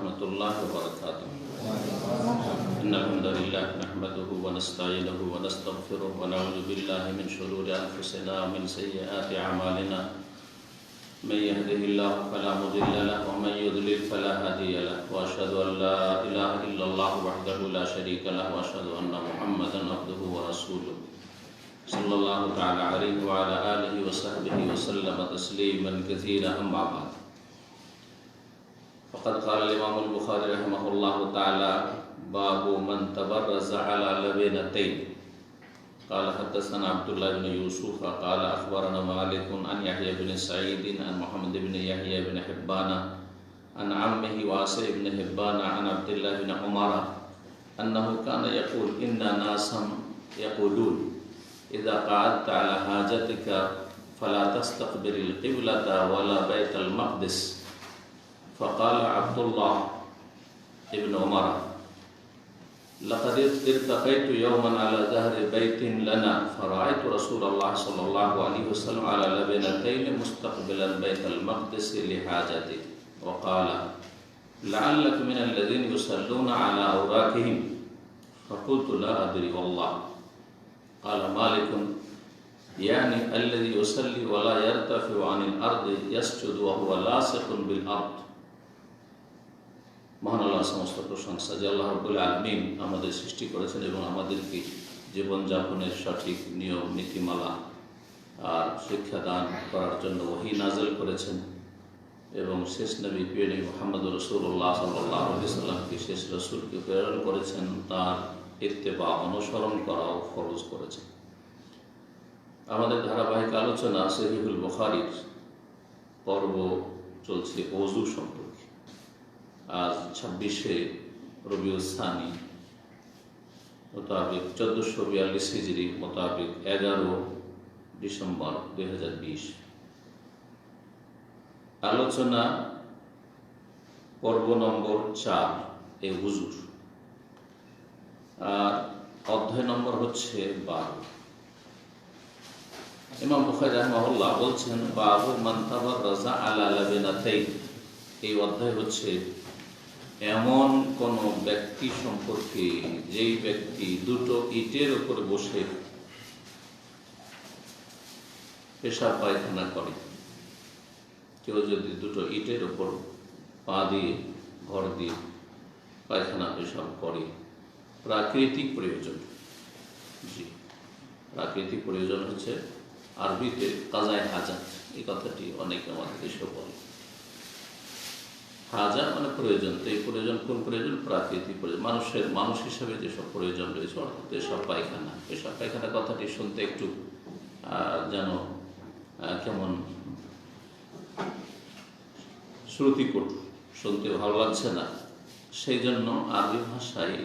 ورحمة الله وبركاته. إن الحمد لله نحمده ونستعينه ونستغفره ونعوذ بالله من شرور أنفسنا ومن سيئات أعمالنا. من يهده الله فلا مضل له ومن يضلل فلا هادي له وأشهد أن لا إله إلا الله وحده لا شريك له وأشهد أن محمدا عبده ورسوله صلى الله تعالى عليه وعلى آله وصحبه وسلم تسليما كثيرا. أما بعد فقد قال الإمام البخاري رحمه الله تعالى: باب من تبرز على لبنتين. قال حدثنا عبد الله بن يوسف قال أخبرنا مالك عن يحيى بن سعيد عن محمد بن يحيى بن حبان عن عمه واسع بن حبان عن عبد الله بن عمر أنه كان يقول: إن ناسا يقولون إذا قعدت على حاجتك فلا تستقبل القبلة ولا بيت المقدس. فقال عبد الله بن عمر: لقد ارتقيت يوما على ظهر بيت لنا فرأيت رسول الله صلى الله عليه وسلم على لبنتين مستقبلا بيت المقدس لحاجته، وقال: لعلك من الذين يصلون على أوراقهم. فقلت: لا أدري والله. قال مالك: يعني الذي يصلي ولا يرتفع عن الأرض يسجد وهو لاصق بالأرض। মহান আল্লাহ সমস্ত প্রশংসা যে আল্লাহ রাব্বুল আলামিন আমাদের সৃষ্টি করেছেন এবং আমাদেরকে জীবনযাপনের সঠিক নিয়ম নীতিমালা আর শিক্ষা দান করার জন্য ওহী নাযিল করেছেন এবং শেষ নবী প্রিয় নবী মুহাম্মদ রাসূলুল্লাহ সাল্লাল্লাহু আলাইহি ওয়াসাল্লামকে শেষ রাসূলকে প্রেরণ করেছেন, তার ইত্তেবা অনুসরণ করাও ফরজ করেছেন। আমাদের ধারাবাহিক আলোচনা সহিহুল বুখারীর পর্ব চলছে ওযু সম্পর্কে। আজ 26শে রবিউল সানি মোতাবেক 1442 হিজরি মোতাবেক 11 ডিসেম্বর 2020। আলোচনা পর্ব নম্বর 4 এই ওযুর, আর অধ্যায় নম্বর হচ্ছে 12। ইমাম বুখারী রাহিমাহুল্লাহ বলছেন: বাবু মান তাবাররাজা আলা লাবিনাতাইন। এই অধ্যায় হচ্ছে এমন কোন ব্যক্তি সম্পর্কে যেই ব্যক্তি দুটো ইটের উপর বসে পেশাব পায়খানা করে। কেউ যদি দুটো ইটের উপর পা দিয়ে ভর দিয়ে পায়খানা পেশাব করে, প্রাকৃতিক প্রয়োজন। জি, প্রাকৃতিক প্রয়োজন হচ্ছে আরবিতে কাজায়ে হাজাত। এই কথাটি অনেকে আমাদের দেশে বলে। হাজা মানে প্রয়োজন। তো এই প্রয়োজন কোন প্রয়োজন? প্রাকৃতিক প্রয়োজন। মানুষ হিসাবে যেসব প্রয়োজন রয়েছে, অর্থাৎ পেশাব পায়খানা কথাটি শুনতে একটু যেন কেমন শ্রুতিকটু, শুনতে ভালো লাগছে না। সেই জন্য আরবি ভাষায়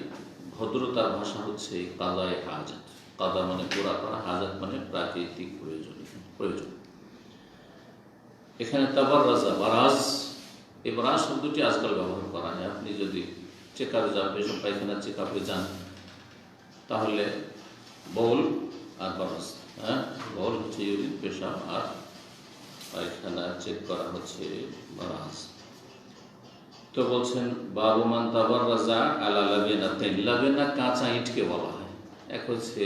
ভদ্রতার ভাষা হচ্ছে কাজায়ে হাজাত। কাজা মানে পুরা করা, হাজাত মানে প্রাকৃতিক প্রয়োজন। এখানে তাবাররাজা, বারাজ, এই বারাজ শব্দটি আজকাল ব্যবহার করা হয়। আপনি যদি চেকআপে যান, পেশাব পায়খানার চেকআপে যান, তাহলে বউল আর বারাজ, বউল হচ্ছে ইউরিন, পেশাব, আর পায়খানা চেক করা হচ্ছে বারাজ। তো বলছেন বাবু মান তাবাররাজা আলা লাবিনাতাইন। লাবিনা কাঁচা ইটকে বলা হয়। এক হচ্ছে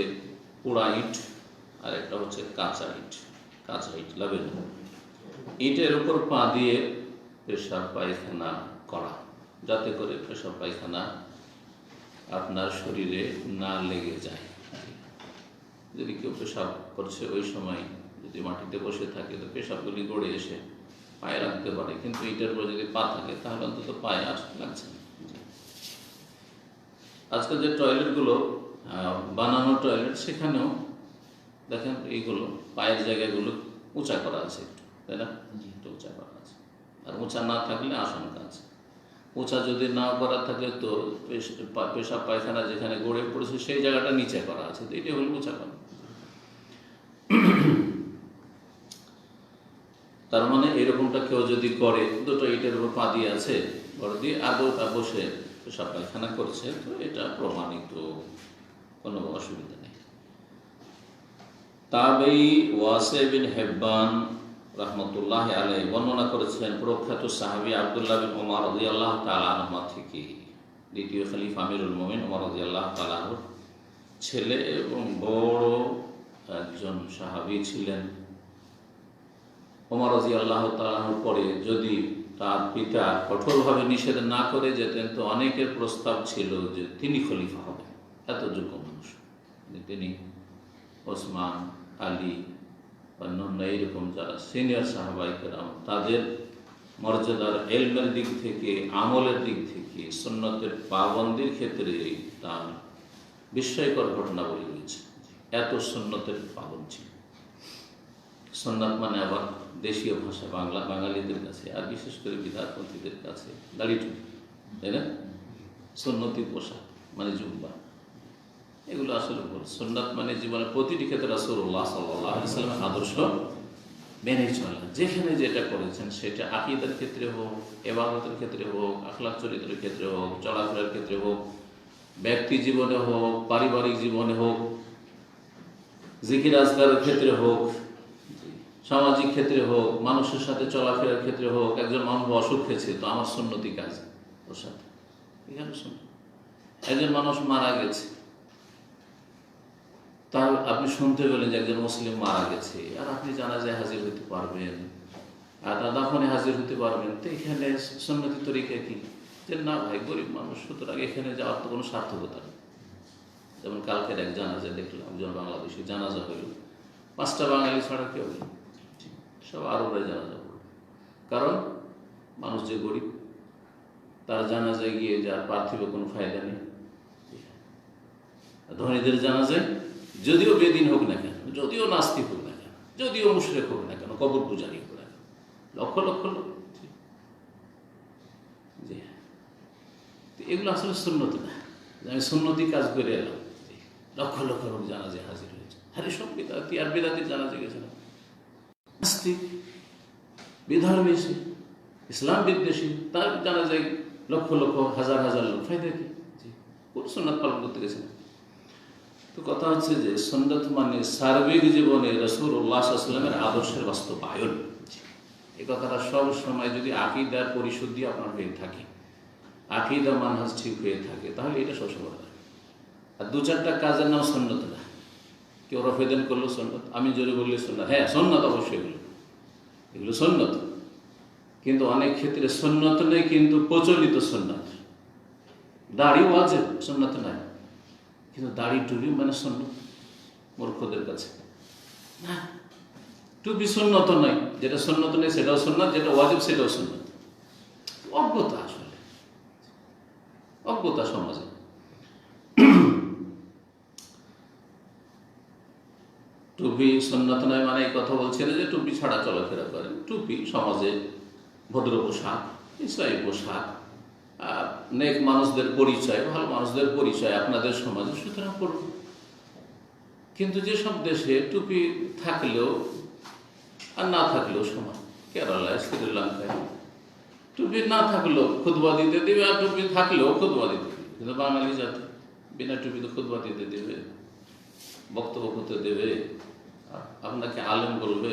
পোড়া ইট আর একটা হচ্ছে কাঁচা ইট। লাবিনা ইটের উপর পা দিয়ে পেশাব পায়খানা করা, যাতে করে পেশাব পায়খানা আপনার শরীরে না লেগে যায়। যদি কেউ পেশাব করছে ওই সময় যদি মাটিতে বসে থাকে, তো পেশাবগুলি গড়ে এসে পায়ে লাগতে পারে, কিন্তু ইটের উপর যদি পা থাকে তাহলে অন্তত পায়ে আর লাগছে না। আজকাল যে টয়লেটগুলো বানানো টয়লেট, সেখানেও দেখেন এইগুলো পায়ের জায়গাগুলো উঁচা করা আছে একটু, তাই না? একটু উঁচা করা আছে। আর উঁচা না থাকলে আশঙ্কা আছে। উঁচা যদি না করা থাকে তো পেশাব পায়খানা যেখানে গড়ে পড়েছে সেই জায়গাটা নিচে করা আছে, তো এটাই হলো উঁচা করা। তার মানে এরকমটা কেউ যদি করে, দুটো ইটের উপর পা দিয়ে আছে, ভর দিয়ে আদৌ তা বসে পেশাব পায়খানা করছে, তো এটা প্রমাণিত, কোনো অসুবিধা নেই। তাবেই ওয়াসি বিন হিব্বান রাহমাতুল্লাহি আলাইহি বর্ণনা করেছেন প্রখ্যাত সাহাবী আব্দুল্লাহ বিন ওমর রাদিয়াল্লাহু তাআলা আনহু থেকে, দ্বিতীয় খলিফা আমিরুল মুমিনিন ওমর রাদিয়াল্লাহু তাআলা আনহুর ছেলে এবং বড় একজন সাহাবী ছিলেন। ওমর রাদিয়াল্লাহু তাআলা আনহুর পরে যদি তার পিতা কঠোরভাবে নিষেধ না করে যেতেন তো অনেকের প্রস্তাব ছিল যে তিনি খলিফা হবেন, এত যোগ্য মানুষ তিনি। ওসমান, আলী, অন্যান্য এইরকম যারা সিনিয়র সাহাবায়ে কেরাম তাদের মর্যাদার ইলমের দিক থেকে, আমলের দিক থেকে, সুন্নতের পাবন্দির ক্ষেত্রে তার বিস্ময়কর ঘটনাবলী রয়েছে। এত সুন্নতের পাবন ছিল। সুন্নাত মানে আবার দেশীয় ভাষা বাঙালিদের কাছে আর বিশেষ করে বিদাতপন্থীদের কাছে দাড়ি টুপি, তাই না? সুন্নতি পোশাক মানে জুব্বা, এগুলো আসলে ভুল। সুন্নাত মানে জীবনের প্রতিটি ক্ষেত্রে রাসূলুল্লাহ সাল্লাল্লাহু আলাইহি ওয়াসাল্লামের আদর্শ মেনে চলা। যেখানে যেটা করেছেন সেটা আকীদার ক্ষেত্রে হোক, ইবাদতের ক্ষেত্রে হোক, আখলাক চরিত্রের ক্ষেত্রে হোক, চলাফেরার ক্ষেত্রে হোক, ব্যক্তি জীবনে হোক, পারিবারিক জীবনে হোক, জিকির আজকারের ক্ষেত্রে হোক, সামাজিক ক্ষেত্রে হোক, মানুষের সাথে চলাফেরার ক্ষেত্রে হোক। একজন মানুষ অসুখ খেয়েছে তো আমার সুন্নতি কাজ ওর সাথে, এখানে শুনুন। একজন মানুষ মারা গেছে, তার আপনি শুনতে পেলেন যে একজন মুসলিম মারা গেছে, আর আপনি জানাজায় হাজির হতে পারবেন আর তার দাফনে হাজির হতে পারবেন, তো এখানে সুন্নতি তরিকা কি যে না ভাই গরিব মানুষ, সুতরাং এখানে যাওয়ার তো কোনো সার্থকতা নেই। যেমন কালকের এক জানাজায় দেখলাম, একজন বাংলাদেশি জানাজা হইল, 5টা বাঙালি ছাড়া কেউ নেই, সব আরবরাই জানাজা করল। কারণ মানুষ যে গরিব, তার জানাজায় গিয়ে যার পার্থিব কোনো ফায়দা নেই। ধনীদের জানাজায় যদিও বেদিন হোক না কেন, যদিও নাস্তিক হোক না কেন, যদিও মুশরিক হোক না কেন, কবর পূজারি হোক না কেন, লক্ষ লক্ষ লোক, জি এগুলো আসলে সুন্নত না। আমি সুন্নতি কাজ করে এলাম, লক্ষ লক্ষ লোক জানাজায় হাজির হয়েছে। আরে সব বিদাতি আর বিদাতির জানাজা গেছে না, নাস্তিক, বিধর্মী, ইসলাম বিদ্বেষী, তার জানাজায় লক্ষ লক্ষ হাজার হাজার লোক, ফায়দা কি? কোন সুন্নাত পালন করতে গেছে না। তো কথা হচ্ছে যে সুন্নাত মানে সার্বিক জীবনে রাসূলুল্লাহ সাল্লাল্লাহু আলাইহি ওয়াসাল্লামের আদর্শের বাস্তবায়ন। এই কথাটা সব সময় যদি আকীদার পরিশুদ্ধি আপনার হয়ে থাকে, আকীদা মানহাজ ঠিক হয়ে থাকে, তাহলে এটা সবসময় হয়। আর 2-4টা কাজের নাম সুন্নাত না। কেউ রফেদান করলো সুন্নাত, আমি জোরে বললে সুন্নাত, হ্যাঁ সুন্নাত অবশ্যই, এগুলো সুন্নাত, কিন্তু অনেক ক্ষেত্রে সুন্নাত নেই, কিন্তু প্রচলিত সুন্নাত। দাড়ি ওয়াজিব, সুন্নাত নাই, কিন্তু দাড়ি টুপি মানে সুন্নাত মূর্খদের কাছে। না, টুপি সুন্নত নয়, যেটা সুন্নত নেই সেটাও সুন্নাত, যেটা ওয়াজিব সেটাও সুন্নাত। অজ্ঞতা, আসলে অজ্ঞতা সমাজে। টুপি সুন্নাত নয় মানে এই কথা বলছে না যে টুপি ছাড়া চলাফেরা করেন। টুপি সমাজে ভদ্র পোশাক, ইসলামী পোশাক, নেক মানুষদের পরিচয়, ভালো মানুষদের পরিচয় আপনাদের সমাজে, সুতরাং করুন। কিন্তু যেসব দেশে টুপি থাকলেও আর না থাকলেও সমান, কেরালায়, শ্রীলঙ্কায় টুপি না থাকলেও খুতবা দিতে দেবে, আর টুপি থাকলেও খুতবা দিতে দেবে। কিন্তু বাঙালি জাতি বিনা টুপিতে খুতবা দিতে দেবে, বক্তব্য করতে দেবে, আপনাকে আলেম বলবে।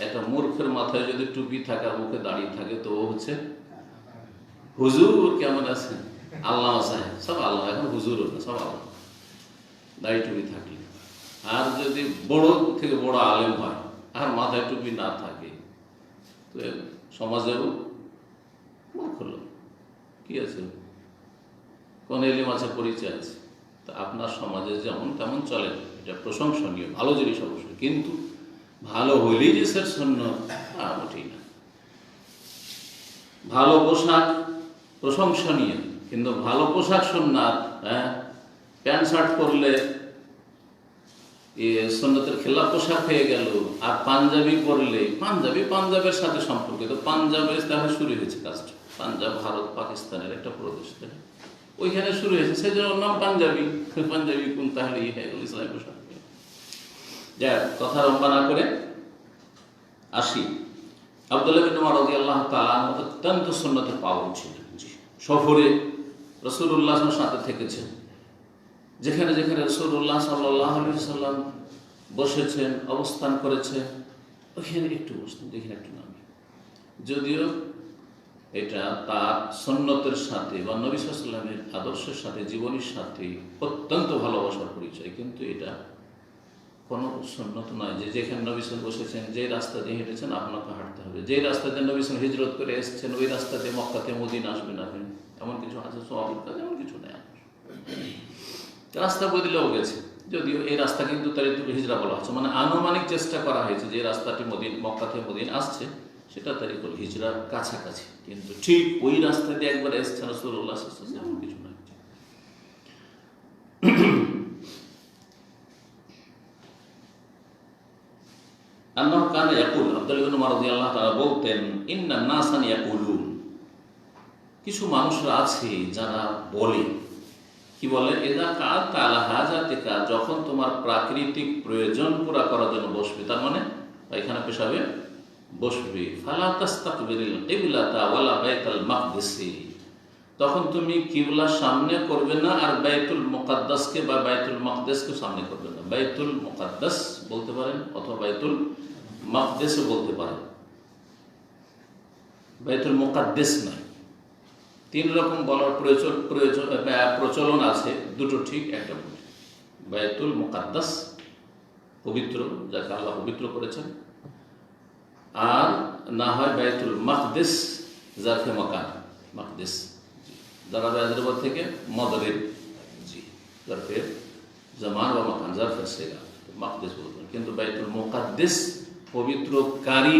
একটা মূর্খের মাথায় যদি টুপি থাকে আর মুখে দাঁড়িয়ে থাকে তো ও হচ্ছে হুজুর। কেমন আছে? আল্লাহ সাহেব, সব আল্লাহ, এখন হুজুর না, সব আল্লাহ দাড়ি টুপি থাকলে। আর যদি বড় থেকে বড় আলেম হয় আর মাথায় টুপি না থাকে তো সমাজেও মূর্খ লোক। কি আছে, কোন এলিম আছে, পরিচয় আছে। তা আপনার সমাজে যেমন তেমন চলেন, এটা প্রশংসনীয়, ভালো জিনিস অবশ্যই, কিন্তু ভালো হইলেই যে স্যার সুন্নাত তা মোটেই না। ভালো পোশাক প্রশংসনীয়, কিন্তু ভালো পোশাক সুন্নাত। প্যান্ট শার্ট পরলে সুন্নতের খেলাফ পোশাক হয়ে গেল, আর পাঞ্জাবি পরলে, পাঞ্জাবের সাথে সম্পর্কিত, পাঞ্জাবে তাহলে শুরু হয়েছে কাজটা। পাঞ্জাব ভারত পাকিস্তানের একটা প্রদেশ, ওইখানে শুরু হয়েছে, সেই জন্য নাম পাঞ্জাবি। পাঞ্জাবি কোন তাহলে ইসলামী পোশাক। যা কথা লম্বা না করে আসি, আব্দুল্লাহ বিন ওমর রাদিয়াল্লাহু তাআলা অত্যন্ত সুন্নতের পাবন ছিলেন। সফরে রাসূলুল্লাহর সাথে থেকেছেন, যেখানে যেখানে রাসূলুল্লাহ সাল্লাল্লাহু আলাইহি ওয়াসাল্লাম বসেছেন, অবস্থান করেছেন, ওখানে একটু বসতেন, এখানে একটু নামে। যদিও এটা তার সুন্নতের সাথে বা নবী সাল্লাল্লাহু আলাইহি ওয়াসাল্লামের আদর্শের সাথে, জীবনীর সাথে অত্যন্ত ভালোবাসার পরিচয়, কিন্তু এটা কোনো সুন্নত নয় যে যেখানে নবী সাল্লাল্লাহু আলাইহি ওয়াসাল্লাম বসেছেন, যে রাস্তা দিয়ে হেঁটেছেন আপনাকে হাঁটতে হবে, যে রাস্তা দিয়ে নবী সাল্লাল্লাহু আলাইহি ওয়াসাল্লাম হিজরত করে এসেছেন ওই রাস্তা দিয়ে মক্কাতে মদিনা আসবেন আপনি, এমন কিছু আছে সওয়াবের কাজ, এমন কিছু নেই। রাস্তা বদলেও গেছে, যদিও এই রাস্তা কিন্তু তারিকুল হিজরা বলা হচ্ছে, মানে আনুমানিক চেষ্টা করা হয়েছে যে রাস্তাটি মক্কা থেকে মদিনা আসছে সেটা তারিকুল হিজরার কাছাকাছি, কিন্তু ঠিক ওই রাস্তা দিয়ে একবার এসছেন রাসূলুল্লাহ সাল্লাল্লাহু আলাইহি ওয়াসাল্লাম, এমন কিছু নয়। আন্নাহু কানা ইয়াকুল, আব্দুল্লাহ ইবনে উমর রাদিয়াল্লাহু তাআলা বলতেন, ইন্নান নাসান ইয়াকুলুন, কিছু মানুষরা আছে যারা বলে, কি বলে, এদা কাআতা আলা হাজাতিকা, যখন তোমার প্রাকৃতিক প্রয়োজন পুরা করার জন্য বসবে, তার মানে পায়খানা পেশাবে বসবে, ফালা তাস্তাকবিরিল কিবলাতা ওয়ালা বাইতুল মাকদিস, তখন তুমি কিবলার সামনে করবে না আর বাইতুল মুকাদ্দাসকে বা বাইতুল মাকদিসকে সামনে করবে না। বাইতুল মুকাদ্দাস বলতে পারেন অথবা বাইতুল মাকদিসও বলতে পারেন, বাইতুল মুকাদ্দাস নয়। তিন রকম বলার প্রচলন আছে, দুটো ঠিক একটা ভুল। বাইতুল মুকাদ্দাস পবিত্র, যাকে আল্লাহ পবিত্র করেছেন, আর না হয় বাইতুল মাকদিস জারফে মাকান, মাকদিস যারা হায়দ্রাবাদ থেকে মদরের, জি জারফের জামান বা মাকান, জারফের সেগা মাকদিস বলতেন, কিন্তু বাইতুল মুকাদ্দিস পবিত্রকারী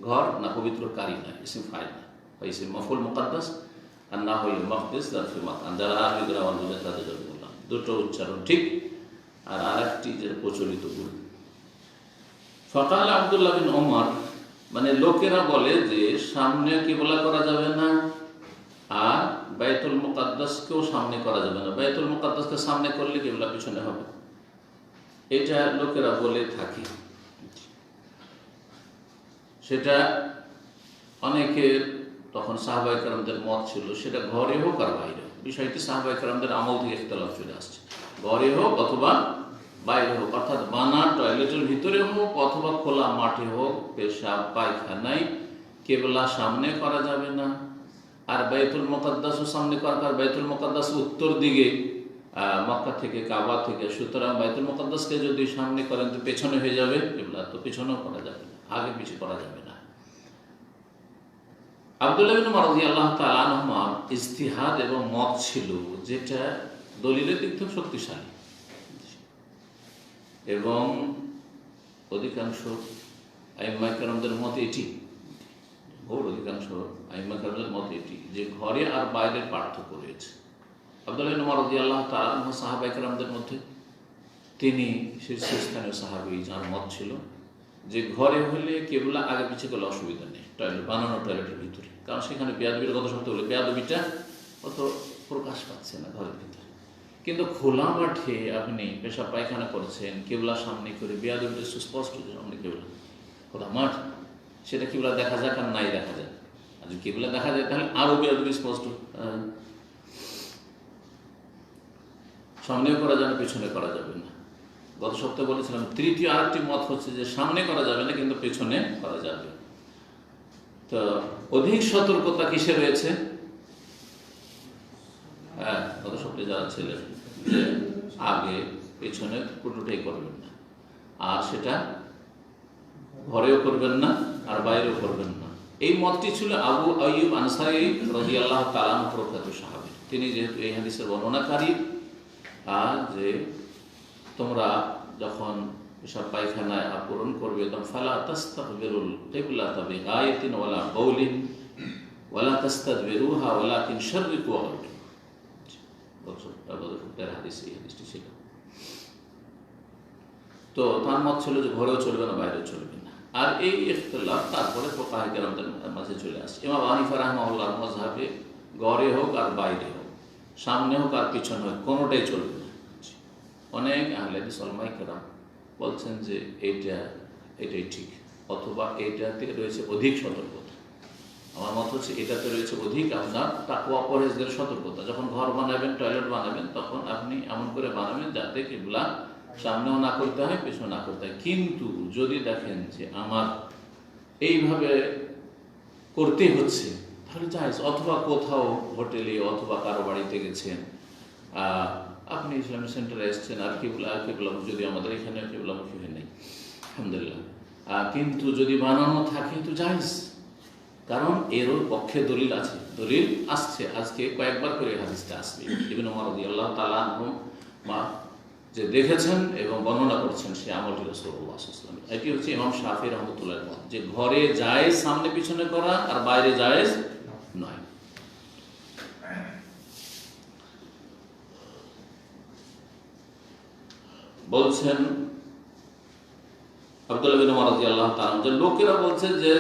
ঘর না, পবিত্রকারী না, ইসিম ফাইল না, বা ইসিম মফুল মুকাদ্দাস, আর না হইল মাকদিস জারফে মাকান। যারা আরবি গ্রামার বুঝে তাদের জন্য বললাম, দুটো উচ্চারণ ঠিক। আর আরেকটি যেটা প্রচলিত ভুল, ফাকাল আব্দুল্লাহ বিন ওমর, মানে লোকেরা বলে যে সামনে কিবলা করা যাবে না আর বাইতুল মুকাদ্দাসকেও সামনে করা যাবে না, বাইতুল মুকাদ্দাসকে সামনে করলে কিবলা পিছনে হবে, এটা লোকেরা বলে থাকে। সেটা অনেকের তখন সাহাবায়ে কেরামদের মত ছিল, সেটা ঘরে হোক আর বাইরে হোক, বিষয়টি সাহাবায়ে কেরামদের আমল থেকে ইখতিলাফ চলে আসছে, ঘরে হোক অথবা বাইরে হোক, অর্থাৎ বানা টয়লেটের ভিতরে হোক অথবা খোলা মাঠে হোক, পেশাব পায়খানায় কেবলা সামনে করা যাবে না। আর বাইতুল মুকাদ্দাসও সামনে করা, আর বাইতুল মুকাদ্দাস উত্তর দিকে মক্কা থেকে, কাবা থেকে, সুতরাং বাইতুল মুকাদ্দাসকে যদি সামনে করেন তো পেছনে হয়ে যাবে কেবলা, তো পেছনেও করা যাবে না, আগে পিছিয়ে করা যাবে না। আব্দুল্লাহ ইবনে উমর রাদিয়াল্লাহু তাআলা আনহুমা ইজতিহাদ এবং মত ছিল যেটা দলিলের দিক থেকে শক্তিশালী, এবং অধিকাংশ আইম্মা কেরামদের মতে এটি, ঘোর অধিকাংশ আইম্মা কেরামদের মতে এটি, যে ঘরে আর বাইরের পার্থক্য রয়েছে। আব্দুল্লাহ ইবনে উমর রাদিয়াল্লাহু তাআলা আনহু সাহাবায়ে কেরামদের মধ্যে তিনি শীর্ষস্থানীয় সাহাবী, যার মত ছিল যে ঘরে হলে কেবলা আগে পিছিয়ে গেলে অসুবিধা নেই, টয়লেট বানানো টয়লেটের ভিতরে, কারণ সেখানে বেয়াদবির কথা শব্দ হলে বেয়াদবিটা অত প্রকাশ পাচ্ছে না ঘরের ভিতরে। কিন্তু খোলা মাঠে আপনি পেশাব পায়খানা করছেন কেবলা সামনে করে, বেয়াদবিটা সুস্পষ্ট, সামনে কেবলা, খোলা মাঠ, সেটা কেবলা দেখা যাক আর নাই দেখা যায়, আর যদি কেবলা দেখা যায় তাহলে আরো বেয়াদবি স্পষ্ট। সামনেও করা যাবে, পেছনে করা যাবে না। গত সপ্তাহে বলেছিলাম তৃতীয় আরেকটি মত হচ্ছে যে সামনে করা যাবে না কিন্তু পেছনে করা যাবে। তো অধিক সতর্কতা কিসে রয়েছে? হ্যাঁ, গত সপ্তাহে যারা ছিলেন যে আগে পেছনে কোনোটাই করবেন না, আর সেটা ঘরেও করবেন না আর বাইরেও করবেন না। এই মতটি ছিল আবু আইয়ুব আনসারী রাদিয়াল্লাহু তাআলা আনহু প্রখ্যাত সাহাবী। তিনি যেহেতু এই হাদিসের বর্ণনাকারী, আর যে তোমরা যখন এসব পায়খানায় পূরণ করবে তখন ফালা তাস্তাকবিরুল কিবলাতা বিগায়াতিন ওয়ালা বাউলিন ওয়ালা তাস্তাদবিরুহা ওয়ালাকিন শাররিকু আলাইকুম। হাদিসটি ছিল। তো তার মত ছিল যে ঘরেও চলবে না, বাইরেও চলবে না। আর এই ইখতিলাফ তারপরে ফুকাহা কেরামদের মাঝে চলে আসে। ইমাম হানিফা রাহমাহুল্লাহর মাযহাবে ঘরে হোক আর বাইরে হোক, সামনে হোক আর পিছনে হোক, কোনোটাই চলবে না। অনেক আহলে হাদিস উলামায়ে কেরাম বলছেন যে এটাই ঠিক, অথবা এইটাতে রয়েছে অধিক সতর্কতা। আমার মত হচ্ছে এটাতে রয়েছে অধিক আপনার তাকওয়া পরহেজগার সতর্কতা। যখন ঘর বানাবেন, টয়লেট বানাবেন, তখন আপনি এমন করে বানাবেন যাতে কিবলা সামনেও না করতে হয়, পেছনে না করতে হয়। কিন্তু যদি দেখেন যে আমার এইভাবে করতে হচ্ছে, তাহলে জায়েজ। অথবা কোথাও হোটেলে অথবা কারো বাড়িতে গেছেন, আপনি ইসলামিক সেন্টারে এসছেন, আর কিবলা যদি আমাদের এখানে কিবলামুখী হয়ে নেই আলহামদুলিল্লাহ, কিন্তু যদি বানানো থাকে তো জায়েজ। কারণ এরও পক্ষে দলিল আছে, দলিল আসছে, আজকে কয়েকবার করে হাদিসটা আসবে। ইবনে ওমর রাদিয়াল্লাহু তাআলা আনহু যে দেখেছেন এবং বর্ণনা করছেন সে আমলটি রাসূলুল্লাহ সাল্লাল্লাহু আলাইহি ওয়াসাল্লাম। এটি হচ্ছে ইমাম শাফিঈ রাহমাতুল্লাহির মত, যে ঘরে জায়েজ সামনে পিছনে করা, আর বাইরে জায়েজ নয়। বলছেন আব্দুল্লাহ বিন ওমর রাদিয়াল্লাহু তাআলা, যে লোকেরা বলছে যে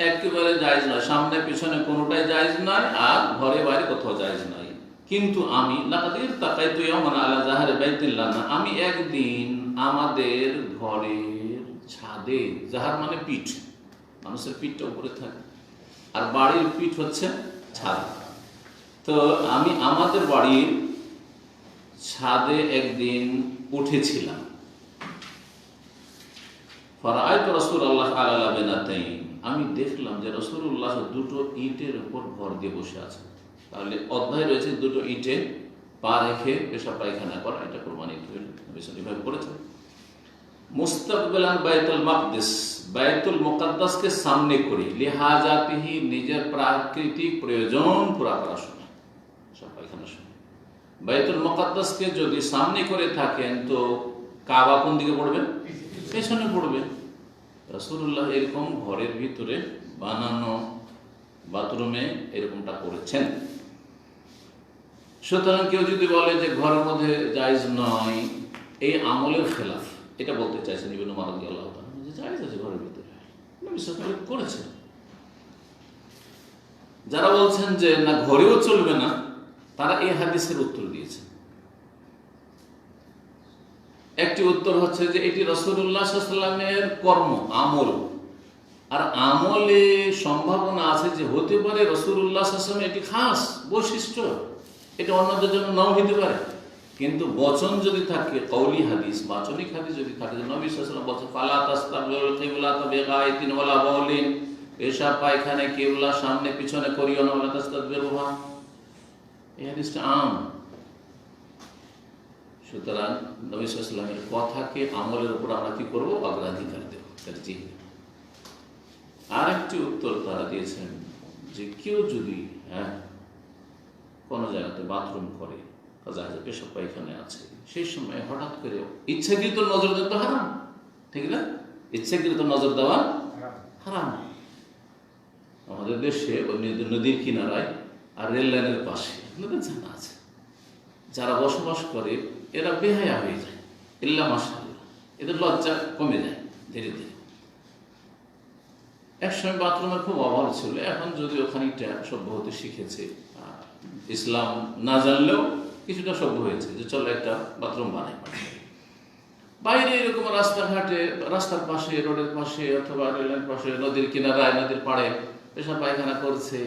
একেবারে জায়েজ নয়, সামনে পিছনে কোনোটাই জায়েজ নয়, আর ঘরে বাইরে কোথাও জায়েজ নয়। কিন্তু আমি লাকাদির তাকাইতু ইয়াওমান আলা যাহরি বাইতিল্লাহ, আমি একদিন আমাদের ঘরের ছাদে, জাহার মানে পিঠ, মানুষের পিঠটা উপরে থাকে, আর বাড়ির পিঠ হচ্ছে ছাদ। তো আমি আমাদের বাড়ির ছাদে একদিন উঠেছিলাম। ফারাআইতু রাসূলুল্লাহ আলা লাবিনাতাইন, আমি দেখলাম যে রাসূলুল্লাহ দুটো ইটের উপর ভর দিয়ে বসে আছেন। তাহলে অধ্যায় রয়েছে দুটো ইটে পা রেখে পেশাব পায়খানা করা, এটা প্রমাণিত হইল, এভাবে করেছেন। মুস্তাকবিলান বাইতুল মাকদিস, বাইতুল মুকাদ্দাসকে সামনে করে, লিহাজাতিহি, নিজের প্রাকৃতিক প্রয়োজন পুরা করার সময়, পেশাব পায়খানার সময়। বাইতুল মুকাদ্দাসকে যদি সামনে করে থাকেন তো কাবা কোন দিকে পড়বে? পেছনে পড়বে। রাসূলুল্লাহ এরকম ঘরের ভিতরে বানানো বাথরুমে এরকমটা করেছেন। সুতরাং কেউ যদি বলে যে ঘরের মধ্যে জায়েজ নয়, এই আমলের খেলাফ, এটা বলতে চাইছেন ইবনে ওমর রাদিয়াল্লাহু তাআলা, যে জায়েজ আছে ঘরের ভিতরে, নবী সাল্লাল্লাহু আলাইহি ওয়াসাল্লাম করেছেন। যারা বলছেন যে না ঘরেও চলবে না, তারা এই হাদিসের উত্তর দিয়েছেন। একটি উত্তর হচ্ছে যে এটি রাসূলুল্লাহ সাল্লাল্লাহু আলাইহি ওয়াসাল্লামের কর্ম, আমল, আর আমলে সম্ভাবনা আছে যে হতে পারে রাসূলুল্লাহ সাল্লাল্লাহু আলাইহি ওয়াসাল্লামের এটি খাস বৈশিষ্ট্য, এটা অন্যদের জন্য নাও হতে পারে। কিন্তু বচন যদি থাকে, কওলি হাদিস, বাচনিক হাদিস যদি থাকে, যে নবী সাল্লাল্লাহু আলাইহি ওয়াসাল্লাম বলেছেন ফালা তাস্তাকবিলুল কিবলাতা বিগাইতিন ওয়ালা বাউলিন, পেশাব পায়খানা কিবলা সামনে পিছনে করিও না, ওয়ালা তাস্তাকবিরুহা, এই হাদিসটা আম। সুতরাং নবী সাল্লাল্লাহু আলাইহি ওয়াসাল্লামের কথাকে আমলের উপর আমরা কি করবো? অগ্রাধিকার দেব, তারজিহ। আর একটি উত্তর তারা দিয়েছেন যে কেউ যদি কোনো জায়গাতে বাথরুম করে, পেশাব পায়খানা আছে, সেই সময় হঠাৎ করে ইচ্ছাকৃত নজর দেওয়া তো হারাম, ঠিক না? ইচ্ছাকৃত নজর দেওয়া হারাম। আমাদের দেশে নদীর কিনারায় আর রেল লাইনের পাশে আপনাদের জানা আছে, যারা বসবাস করে এরা বেহায়া হয়ে যায়, ইল্লা মাশাআল্লাহ, এদের লজ্জা কমে যায় ধীরে ধীরে। একসময় বাথরুমের খুব অভাব ছিল, এখন যদি ওখানেটা সভ্য হতে শিখেছে, ইসলাম না জানলেও কিছুটা সভ্য হয়েছে, যে চলো একটা বাথরুম বানাই। বাইরে এরকম রাস্তাঘাটে, রাস্তার পাশে, রোডের পাশে, অথবা রেলের পাশে, নদীর কিনারায়, নদীর পাড়ে পেশাব পায়খানা করছে,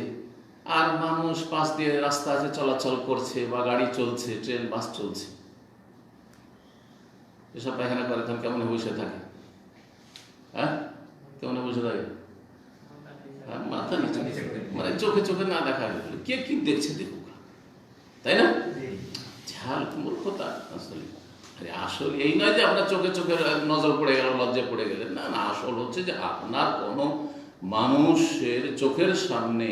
আর মানুষ পাশ দিয়ে রাস্তা আছে চলাচল করছে, বা গাড়ি চলছে, ট্রেন বাস চলছে, পেশাব পায়খানা করে, তখন কেমন বসে থাকে? কেমন বসে থাকে? মাথা নিচে, মানে চোখে চোখে না দেখা গেল, কে কি দেখছে দেখুক, তাই না? ঝাল মূর্খতা আসলে। আরে আসল এই নয় যে আপনার চোখে চোখে নজর পড়ে গেল, লজ্জা পড়ে গেলেন, না না, আসল হচ্ছে যে আপনার কোনো মানুষের চোখের সামনে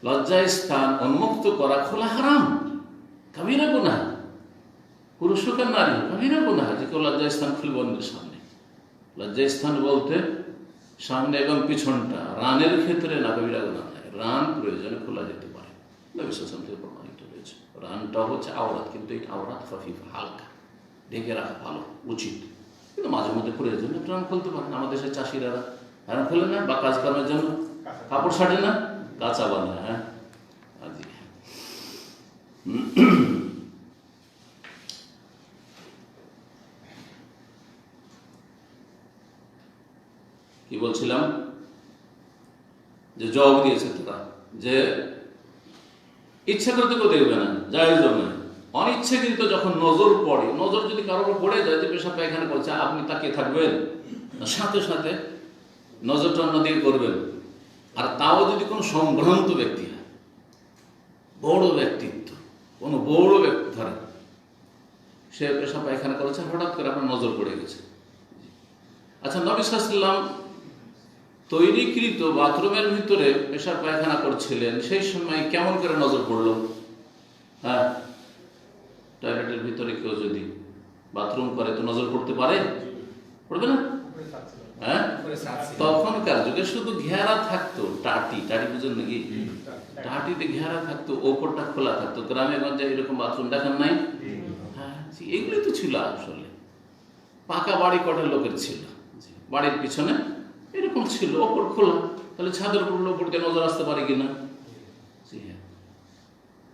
লজ্জায় স্থান উন্মুক্ত করা খোলা হারাম, কাবিরা গুনাহ, পুরুষ হোক আর নারী, কাবিরা গুনাহ, যে কেউ লজ্জায় স্থান খুলবে অন্যের সামনে। লজ্জায় স্থান বলতে সামনে এবং পিছনটা, রানের ক্ষেত্রে না, কাবিরা গুনাহ নয়, রান প্রয়োজনে খোলা যেতে পারে, নবী সাল্লাল্লাহু আলাইহি ওয়াসাল্লাম থেকে প্রমাণিত হয়েছে। রানটা হচ্ছে আওরাত, কিন্তু এই আওরাত খাফিফা, হালকা, ঢেকে রাখা ভালো, উচিত। কিন্তু মাঝে মধ্যে প্রয়োজনে রান খুলতে পারেন। আমাদের দেশের চাষিরা রান খোলে না, বা কাজকর্মের জন্য কাপড় ছাড়ে না, কাঁচা বানায়। হ্যাঁ, কি বলছিলাম, যে জবাব দিয়েছে তারা যে ইচ্ছা করতে কেউ দেখবে না, জায়েজ নয়, অনিচ্ছাকৃত যখন নজর পড়ে, নজর যদি কারোর পড়ে যায় যে পেশাব পায়খানা করছে, আপনি তাকিয়ে থাকবেন, সাথে সাথে নজরটা অন্যদিকে করবেন। আর তাও যদি কোনো সম্ভ্রান্ত ব্যক্তি হয়, বড় ব্যক্তিত্ব, কোনো বড় ব্যক্তি ধরেন সে পেশাব পায়খানা করেছে, হঠাৎ করে আপনার নজর পড়ে গেছে। আচ্ছা, নবী সাল্লাল্লাহু আলাইহি ওয়াসাল্লাম তৈরিকৃত বাথরুমের ভিতরে পেশাব পায়খানা করছিলেন, সেই সময় কেমন করে নজর পড়লো? হ্যাঁ, টয়লেটের ভিতরে কেউ যদি বাথরুম করে তো নজর পড়তে পারে? পড়বে না? হ্যাঁ, তখনকার যুগে শুধু ঘেরা থাকতো, টাটি বুঝেন নাকি? টাটিতে ঘেরা থাকতো, ওপরটা খোলা থাকতো। গ্রামে গঞ্জে এরকম বাথরুম দেখেন নাই? হ্যাঁ, এগুলি তো ছিল আসলে। পাকা বাড়ি কটা লোকের ছিল, বাড়ির পিছনে এরকম ছিল, ওপর খোলা, তাহলে ছাদের উপর ওপর দিয়ে নজর আসতে পারে কিনা?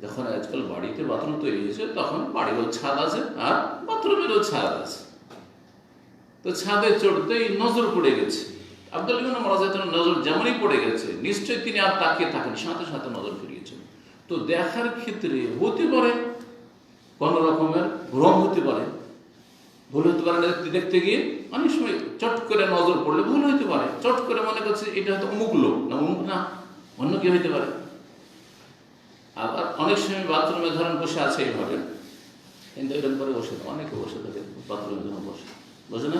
যখন আজকাল বাড়িতে বাথরুম তৈরি হয়েছে, তখন বাড়িরও ছাদ আছে আর বাথরুমেরও ছাদ আছে। তো ছাদে চড়তেই নজর পড়ে গেছে। আব্দুল্লাহ ইবনে ওমর রাদিয়াল্লাহু আনহু নজর যেমনই পড়ে গেছে, নিশ্চয়ই তিনি আর তাকিয়ে থাকেন, সাথে সাথে নজর ফিরিয়েছেন। তো দেখার ক্ষেত্রে হতে পারে কোন রকমের ভ্রম হতে পারে, ভুল হতে পারে। দেখতে গিয়ে অনেক সময় চট করে নজর পড়লে ভুল হতে পারে, চট করে মনে করছে এটা হয়তো অমুক লোক, না অমুক না, অন্য কেউ হইতে পারে। আবার অনেক সময় বাথরুমে ধরেন বসে আছে এইভাবে, কিন্তু এরকম করে বসে, অনেকে বসে থাকে বাথরুমের জন্য বসে না,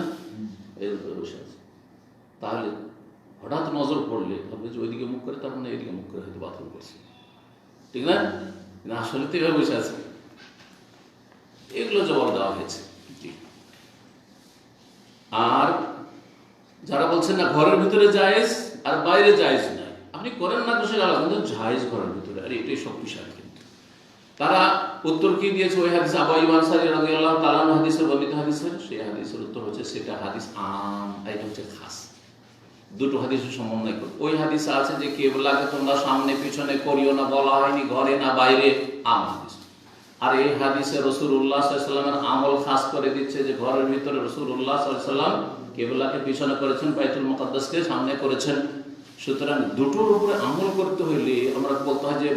এইভাবে বসে আছে, তাহলে হঠাৎ নজর পড়লে ভাববে যে ওইদিকে মুখ করে, তার মানে এইদিকে মুখ করে হয়তো বাথরুম করছে, ঠিক না? আসলে তো এভাবে বসে আছে। এগুলো জবাব দেওয়া হয়েছে। আর যারা বলছেন না ঘরের ভিতরে জায়েজ আর বাইরে জায়েজ নাই, আপনি করেন না তো সেটা আলাদা, জায়েজ ঘরের ভিতরে, আর এটাই শক্তিশালী। কিন্তু তারা উত্তর কি দিয়েছে? ওই হাদিস আবু আইয়ুব আনসারী রাদিয়াল্লাহু তাআলা আনহু হাদিসের বর্ণিত হাদিসের, সেই হাদিসের উত্তর হচ্ছে সেটা হাদিস আম, এটা হচ্ছে খাস। দুটো হাদিসের সমন্বয় করে ওই হাদিসে আছে যে কিবলাকে তোমরা সামনে পিছনে করিও না, বলা হয়নি ঘরে না বাইরে, আম হাদিস। আর এই হাদিসে রাসূলুল্লাহ সাল্লাল্লাহু আলাইহি ওয়াসাল্লামের আমল খাস করে দিচ্ছে যে ঘরের ভিতরে রাসূলুল্লাহ সাল্লাল্লাহু আলাইহি ওয়াসাল্লাম কিবলাকে পিছনে করেছেন, বাইতুল মুকাদ্দাসকে সামনে করেছেন। সুতরাং দুটোর উপরে আমল করতে হইলে আমরা বলতে হয় যে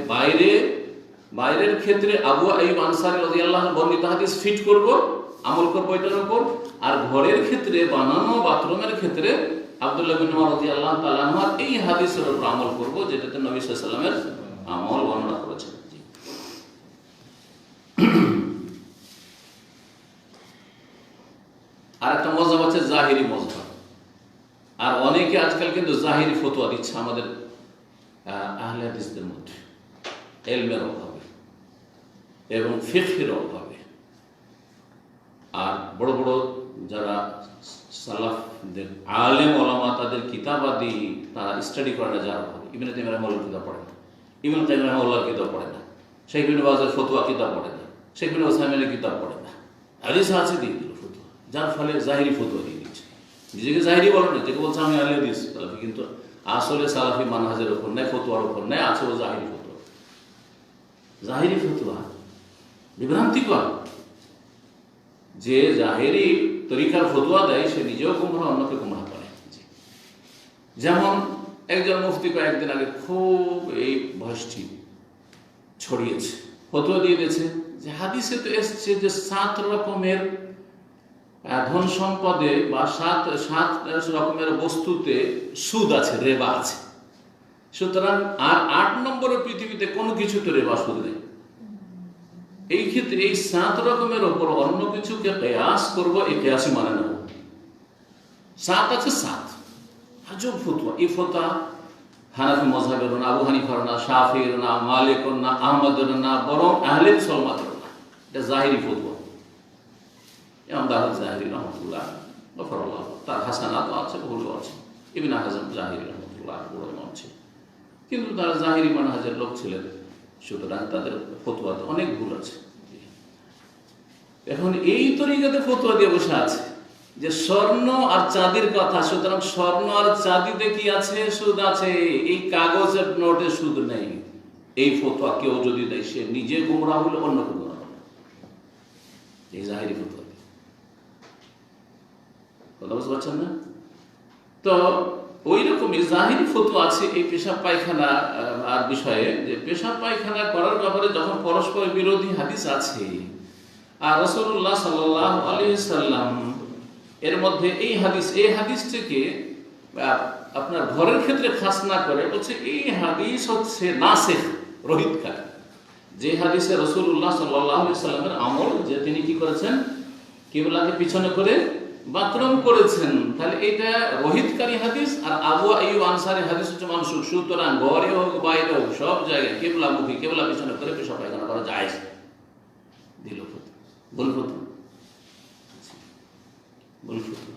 বাইরের ক্ষেত্রে আবু আইয়ুব আনসারী রাদিয়াল্লাহু আনহু বর্ণিত হাদিস ফিট করব, আমল করব এটার উপর। আর ঘরের ক্ষেত্রে, বানানো বাথরুমের ক্ষেত্রে আব্দুল্লাহ ইবনে ওমর রাদিয়াল্লাহু তাআলা আনহু এই হাদিসের উপর আমল করব, যেটাতে নবী সাল্লাল্লাহু আলাইহি ওয়াসাল্লামের আমল বর্ণনা করেছেন। আর একটা মজাব আছে জাহিরি মজহাব। আর অনেকে আজকাল কিন্তু জাহিরি ফতোয়া দিচ্ছে আমাদের আহলে হাদিসদের মধ্যে, ইলমের অভাবে এবং ফিকহের অভাবে। আর বড় বড় যারা সালাফদের আলেম ওলামা, তাদের কিতাবাদি তারা স্টাডি করে না, যার অভাবে। ইবনে তাইমিয়া রাহিমাহুল্লাহ কিতাব পড়ে না, ইবনে তাইমিয়া রাহিমাহুল্লাহ কিতাব পড়ে না, শেখ ইবনে বাজের ফতোয়া কিতাব পড়ে না, শেখ ইবনে উসাইমিনের কিতাব পড়ে না। হাদিস আছে দিয়ে দিল ফতোয়া, যার ফলে জাহিরি ফতোয়া দিয়ে দিচ্ছে। নিজেকে জাহিরি বলে না, যেকে বলছে আমি আহলে হাদিস সালাফি, কিন্তু আসলে সালাফি মানহাজের উপর নেই, ফতোয়ার উপর নেই, আছে ও জাহিরি ফতোয়া। জাহিরি ফতোয়া বিভ্রান্তিকর। যে জাহিরি তরিকার ফতোয়া দেয় সে নিজেও গুমরাহ, অন্যকে গুমরাহ করে। যেমন একজন মুফতি কয়েকদিন আগে খুব এই ভয়সটি ছড়িয়েছে, ফতোয়া দিয়ে দিয়েছে যে হাদিসে তো এসছে যে 7 রকমের ধন সম্পদে বা 7 রকমের বস্তুতে সুদ আছে, রেবা আছে। সুতরাং আর 8 নম্বরের পৃথিবীতে কোনো কিছুতে রেবা সুদ নেই। এই ক্ষেত্রে এই 7 রকমের ওপর অন্য কিছুকে কিয়াস করবো, এই কিয়াসই মানে না। 7 আছে 7, আজব ফতোয়া। এই ফতোয়া হানাফি মাযহাবের না, আবু হানিফার না, শাফিঈর না, মালিকের না, আহমদের না, বরং আহলে সুন্নাতের না। এটা জাহিরি ফতোয়া। ইমাম দাউদ জাহিরি রাহমাতুল্লাহ গফরাল্লাহ, তার হাসানাত আছে, ভুলও আছে। ইবনে হাজম জাহিরি রাহমাতুল্লাহ বড় ইমাম ছিলেন, কিন্তু তারা জাহিরি মানহাজের লোক ছিলেন, সুতরাং তাদের ফতোয়াতে অনেক ভুল আছে। এখন এই তরিকাতে ফতোয়া দিয়ে বসে আছে যে স্বর্ণ আর চাঁদির কথা, সুতরাং স্বর্ণ আর চাঁদিতে কি আছে? সুদ আছে। এই কাগজের নোটে সুদ নেই। এই ফতোয়া কেউ যদি দেয় সে নিজে গুমরাহ হলে অন্যকে গুমরাহ হবে। এই জাহিরি ফতোয়া, কথা বুঝতে পারছেন না? তো ওই রকমই জাহিরি ফতোয়া আছে এই পেশাব পায়খানা আর বিষয়ে, যে পেশাব পায়খানা করার ব্যাপারে যখন পরস্পর বিরোধী হাদিস আছে আর রাসূলুল্লাহ সাল্লাল্লাহু আলাইহি সাল্লাম এর মধ্যে এই হাদিসটিকে আপনার ঘরের ক্ষেত্রে খাস না করে বলছে এই হাদিস হচ্ছে নাসিখ, রহিতকারী। যে হাদিসে রাসূলুল্লাহ সাল্লাল্লাহু আলাইহি সাল্লামের আমল, যে তিনি কি করেছেন, কিবলাকে পিছনে করে বাথরুম করেছেন, তাহলে এটা রহিতকারী হাদিস। আর আবু আইয়ুব আনসারী হাদিস হচ্ছে মানসুখ। সুতরাং ঘরে হোক বাইরে হোক সব জায়গায় কিবলামুখী, কিবলা পিছনে করে পেশাব পায়খানা করা জায়েজ। দিল ফতোয়া, ভুল ফতোয়া, ভুল ফতোয়া।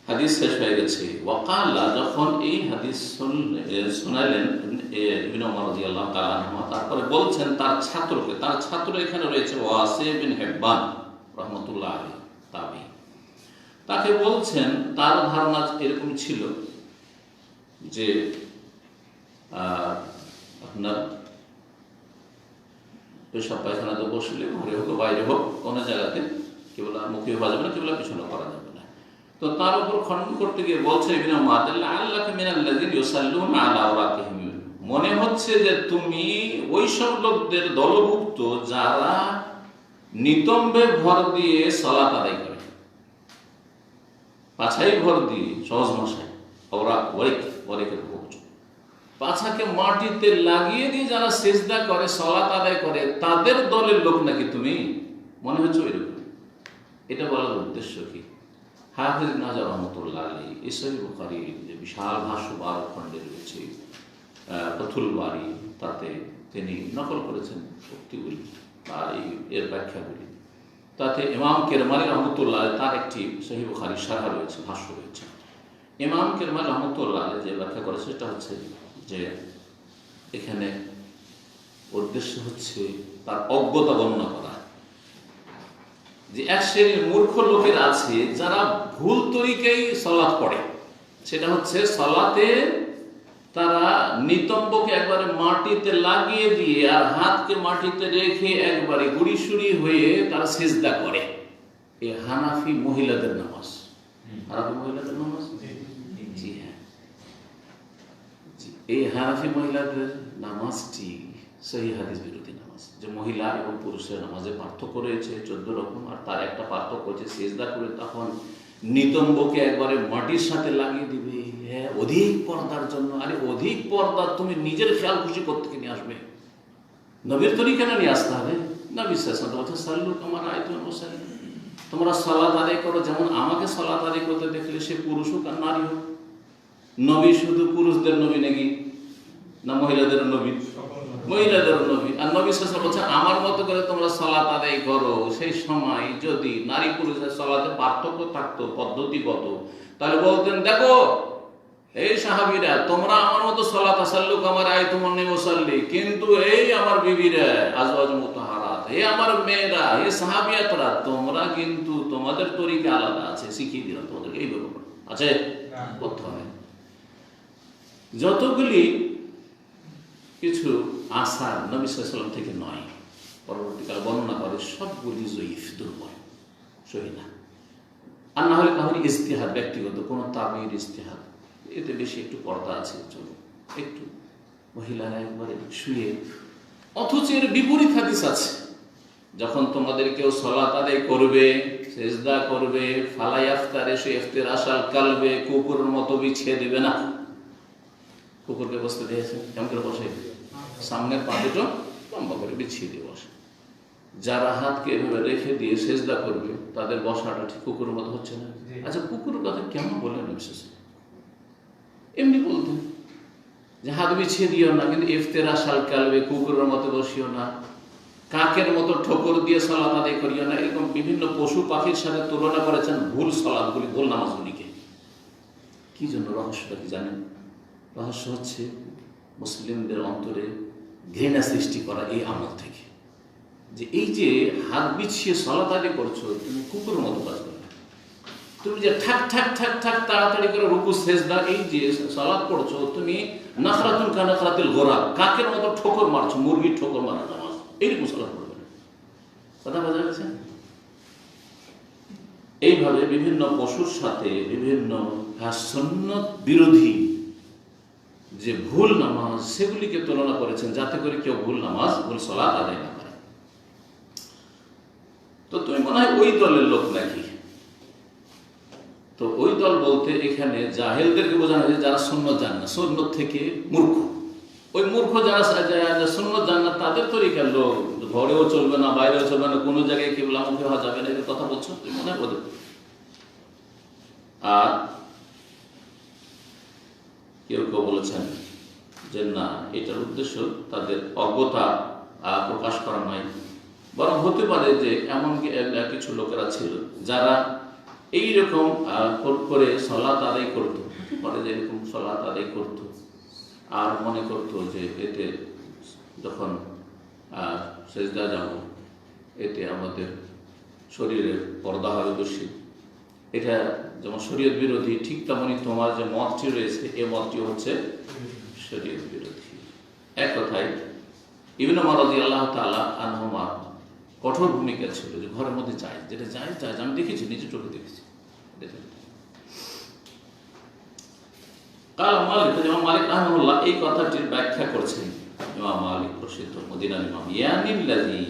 হাদিস শেষ হয়ে গেছে। ওয়াকালা, যখন এই হাদিস শোনালেন ইবনে ওমর রাদিয়াল্লাহু তাআলা আনহু, তারপরে বলছেন তার ছাত্রকে, তার ছাত্র এখানে রয়েছে ওয়াসি বিন হিব্বান রাহমাতুল্লাহ আলাইহি, তাবি। তাকে বলছেন তার ধারণা এরকম ছিল যে আপনার পেশাব পায়খানাতে বসলে ঘরে হোক বাইরে হোক কোনো জায়গাতে কেবল মুখে হওয়া যাবে না, কেবল পিছনে করা যাবে না। তো তার উপর খণ্ডন করতে গিয়ে বলছে ইবনে ওমর আল্লাহ মিনাল্লাযিনা ইউসাল্লুনা আলা আওরাতিহিম, মনে হচ্ছে যে তুমি ওই সব লোকদের দলভুক্ত যারা নিতম্বে ভর দিয়ে সালাত আদায় করে, পাছায় ভর দিয়ে, সহজ ভাষায় ওয়ারিকের পাছাকে মাটিতে লাগিয়ে দিয়ে যারা সিজদা করে, সালাত আদায় করে, তাদের দলের লোক নাকি তুমি, মনে হচ্ছে ওইরকম। এটা বলার উদ্দেশ্য কি? হাফেজ ইবনে হাজার রাহমাতুল্লাহ আলাইহি এই সহিহ বুখারীর যে বিশাল ভাষ্য 12 খণ্ডে রয়েছে ফাথুল বারী, তাতে তিনি নকল করেছেন উক্তিগুলি বা এর ব্যাখ্যাগুলি। তাতে ইমাম কিরমানি রাহমাতুল্লাহ তার একটি সহিহ বুখারী শারহ রয়েছে, ভাষ্য রয়েছে। ইমাম কিরমানি রাহমাতুল্লাহ যে ব্যাখ্যা করেছে সেটা হচ্ছে যে এখানে উদ্দেশ্য হচ্ছে তার অজ্ঞতা বর্ণনা করা, যে এক শ্রেণীর মূর্খ লোকের আছে যারা ভুল তরিকায় সালাত পড়ে। সেটা হচ্ছে সালাতে তারা নিতম্বকে একবারে মাটিতে লাগিয়ে দিয়ে আর হাতকে মাটিতে রেখে একবারে গুড়িসুড়ি হয়ে তারা সিজদা করে। এই হানাফি মহিলাদের নামাজ, হানাফি মহিলাদের নামাজ, জি হ্যাঁ, এই হানাফি মহিলাদের নামাজটি সহিহ হাদিস বিরোধী নামাজ। যে মহিলা এবং পুরুষের নামাজে পার্থক্য রয়েছে 14 রকম, আর তার একটা পার্থক্য হচ্ছে সিজদা করে তখন নিতম্বকে একবারে মাটির সাথে লাগিয়ে দিবে, হ্যাঁ, অধিক পর্দার জন্য। আরে অধিক পর্দা তুমি নিজের খেয়াল খুশি করতে নিয়ে আসবে, নবীর তরিকা নিয়ে আসতে হবে। নবী সাল্লাল্লাহু আলাইহি ওয়াসাল্লাম সাল্লু কামা রাআইতুমুনি উসাল্লি, তোমরা সালাত আদায় করো যেমন আমাকে সালাত আদায় করতে দেখলে, সে পুরুষ হোক আর নারী হোক। নবী শুধু পুরুষদের নবী নাকি না মহিলাদের নবী? মহিলাদের নবী। আর নবী সাল্লাল্লাহু আলাইহি ওয়াসাল্লাম আমার মতো করে তোমরা সালাত আদায় করো। সেই সময় যদি নারী পুরুষের সালাতে পার্থক্য থাকতো পদ্ধতিগত, তাহলে বলতেন দেখো এই সাহাবীরা তোমরা আমার মতো সালাত সাল্লু কামা রাআইতুমুনি উসাল্লি, কিন্তু এই আমার বিবিরা আজওয়াজ মুতাহারাত, হে আমার মেয়েরা, হে সাহাবিয়াতরা, তোমরা কিন্তু তোমাদের তরিকা আলাদা আছে, শিখিয়ে দিলাম তোমাদেরকে, এই ব্যাপার আছে করতে হবে। যতগুলি কিছু আসার নবী সাল্লাল্লাহু আলাইহি ওয়াসাল্লাম থেকে নয়, পরবর্তীকালে বর্ণনা করে, সবগুলি জয়ীফ, দুর্বল, সহি না। আর না হলে কাহরি ইজতিহাদ, ব্যক্তিগত কোনো তাবির ইজতিহাদ, এতে বেশি একটু পর্দা আছে, চলো একটু মহিলারা একবারে শুয়ে। অথচ এর বিপরীত হাদিস আছে, যখন তোমাদের কেউ সালাত আদায় করবে, সিজদা করবে, ফালা ইয়াফতারে সে ইফতিরাশাল কালবে, কুকুরের মতো বিছিয়ে দিবে না। কুকুরকে বসতে দিয়েছে কেমন করে বসে? সামনের পা দুটো লম্বা করে বিছিয়ে দিয়ে বসে। যারা হাতকে এভাবে রেখে দিয়ে সিজদা করবে তাদের বসাটা ঠিক কুকুরের মতো হচ্ছে না? আচ্ছা, কুকুরের কথা কেমন বললেন? বিশেষ এমনি বলতেন যে হাত বিছিয়ে দিও না, কিন্তু ইফতিরাশাল কালবে, কুকুরের মতো বসিও না, কাকের মতো ঠোকর দিয়ে সালাত আদায় করিও না। এরকম বিভিন্ন পশু পাখির সাথে তুলনা করেছেন ভুল সালাতগুলি, ভুল নামাজগুলিকে। কি জন্য? রহস্যটা কি জানেন? রহস্য হচ্ছে মুসলিমদের অন্তরে ঘৃণা সৃষ্টি করা এই আমল থেকে, যে এই যে হাত বিছিয়ে সালাত আদায় করছো, তুমি কুকুরের মতো কাজ করো। তুমি যে ঠাক ঠাক ঠাক ঠাক তাড়াতাড়ি করে রুকু সেজদা, এই যে সালাত পড়ছো, তুমি নাখরাতুন কানাখরাতিল গোরাব, কাকের মতো ঠোকর মারছো, মুরগির ঠোকর মারা নামাজ, এইরকম সালাত পড়বে না। কথা বোঝা গেছে? এইভাবে বিভিন্ন পশুর সাথে বিভিন্ন সুন্নত বিরোধী যে ভুল নামাজ সেগুলিকে তুলনা করেছেন, যাতে করে কেউ ভুল সালাত আদায় না করে। তো তুমি মনে হয় ওই দলের লোক নাকি? তো ওই দল বলতে এখানে জাহেলদেরকে বোঝানো হয়েছে যারা সুন্নত জানে না, সুন্নত থেকে মূর্খ। ওই মূর্খ যারা সুন্নত জানে না তাদের তরিকার লোক, ঘরেও চলবে না, বাইরেও চলবে না, কোনো জায়গায় কিবলামুখী হওয়া যাবে না, এর কথা বলছো তুমি মনে হয় ওদের। আর কেউ কেউ বলেছেন যে না, এটার উদ্দেশ্য তাদের অজ্ঞতা প্রকাশ করা নয়, বরং হতে পারে যে এমন কিছু লোকেরা ছিল যারা এইরকম করে সালাত আদায় করতো, হতে পারে যে এরকম সালাত আদায় করতো আর মনে করতো যে এতে যখন সেজদা যাব এতে আমাদের শরীরের পর্দা হবে বেশি, এটা যেমন শরীয়ত বিরোধী, ঠিক তেমনই তোমার যে মতটি রয়েছে এই মতটি হচ্ছে শরীয়ত বিরোধী। এক কথায় ইবনে ওমর রাদিয়াল্লাহু তাআলা আনহুমা কঠোর ভূমিকা ছিল যে ঘরের মধ্যে চাই, যেটা চাই আমি দেখেছি, নিজে চোখে দেখেছি। কাল মালিক, ইমাম মালিক রাহিমাহুল্লাহ এই কথাটির ব্যাখ্যা করছেন। ইমাম মালিক প্রসিদ্ধ মদিনার ইমাম, ইয়ানিল্লাযী,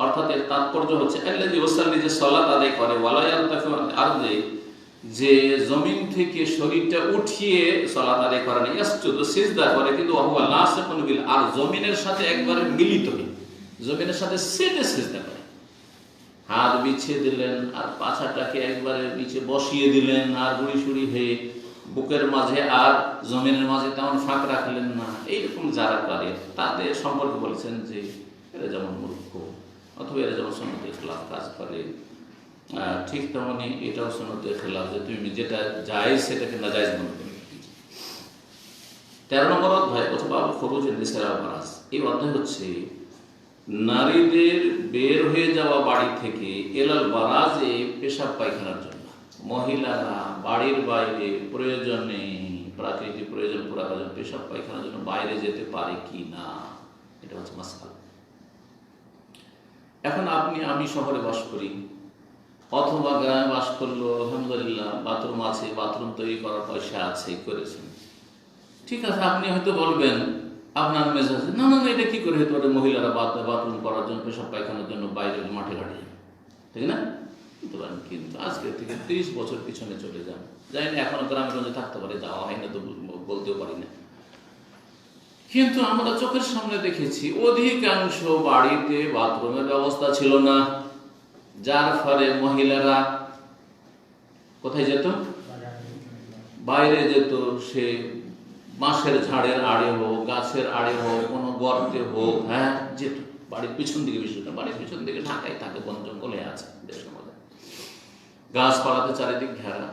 অর্থাৎ এর তাৎপর্য হচ্ছে আল্লাযী ওয়াসাল্লি, যে সালাত আদায় করে, ওয়ালা ইয়ারতাফি আল আরদি, যে জমিন থেকে শরীরটা উঠিয়ে সালাত আদায় করে না, ইয়াসজুদু, সিজদা করে, কিন্তু ওয়া লাসিকুন বিল আরদ, জমিনের সাথে একবারে মিলিত হয়ে জমিনের সাথে সেটে সিজদা করে, হাত বিছিয়ে দিলেন আর পাছাটাকে একবারে নিচে বসিয়ে দিলেন আর গুড়ি সুড়ি হয়ে বুকের মাঝে আর জমিনের মাঝে তেমন ফাঁক রাখলেন না, এইরকম যারা করে তাদের সম্পর্কে বলেছেন যে এরা যেমন মূর্খ, অথবা এরা যেমন সুন্নতের খেলাফ কাজ করে। ঠিক তেমনই এটাও সুন্নতের খেলাফ যে তুমি যেটা জায়েজ সেটাকে নাজায়েজ মনে করবে। 13 নম্বর অধ্যায় অথবা খরুজুন নিসার আল বারাজ, এই অধ্যায় হচ্ছে নারীদের বের হয়ে যাওয়া বাড়ি থেকে এলাল বারাজে পেশাব পায়খানার জন্য। মহিলারা বাড়ির বাইরে প্রয়োজনে, প্রাকৃতিক প্রয়োজন পুরা করার জন্য পেশাব পায়খানার জন্য বাইরে যেতে পারে কি না, এটা হচ্ছে মাসআলা। এখন আমি শহরে বাস করি অথবা গ্রামে বাস করলো, আলহামদুলিল্লাহ বাথরুম আছে, বাথরুম তৈরি করার পয়সা আছে, করেছেন, ঠিক আছে। আপনি হয়তো বলবেন আপনার মেজাজে, না না এটা কি করে হতে পারে, মহিলারা বাথরুম করার জন্য, পেশাব পায়খানার জন্য বাইরে মাঠে ঘাটে যাবে, ঠিক না? কিন্তু আজকে থেকে 30 বছর পিছনে চলে যান, জানি না এখনো গ্রামগঞ্জে থাকতে পারে, যাওয়া হয় না তো বলতেও পারি না, কিন্তু আমরা চোখের সামনে দেখেছি অধিকাংশ বাড়িতে বাথরুমের ব্যবস্থা ছিল না, যার ফলে মহিলারা কোথায় যেত? বাইরে যেত, সে বাঁশের ঝাড়ের আড়ে হোক, গাছের আড়ে হোক, কোনো গর্তে হোক, যেত। বাড়ির পিছন দিকে, বিশেষ করে বাড়ির পিছন দিকে ঢাকায় থাকে, বন জঙ্গলে আছে দেশের মধ্যে, গাছপালাতে চারিদিক ঘেরা,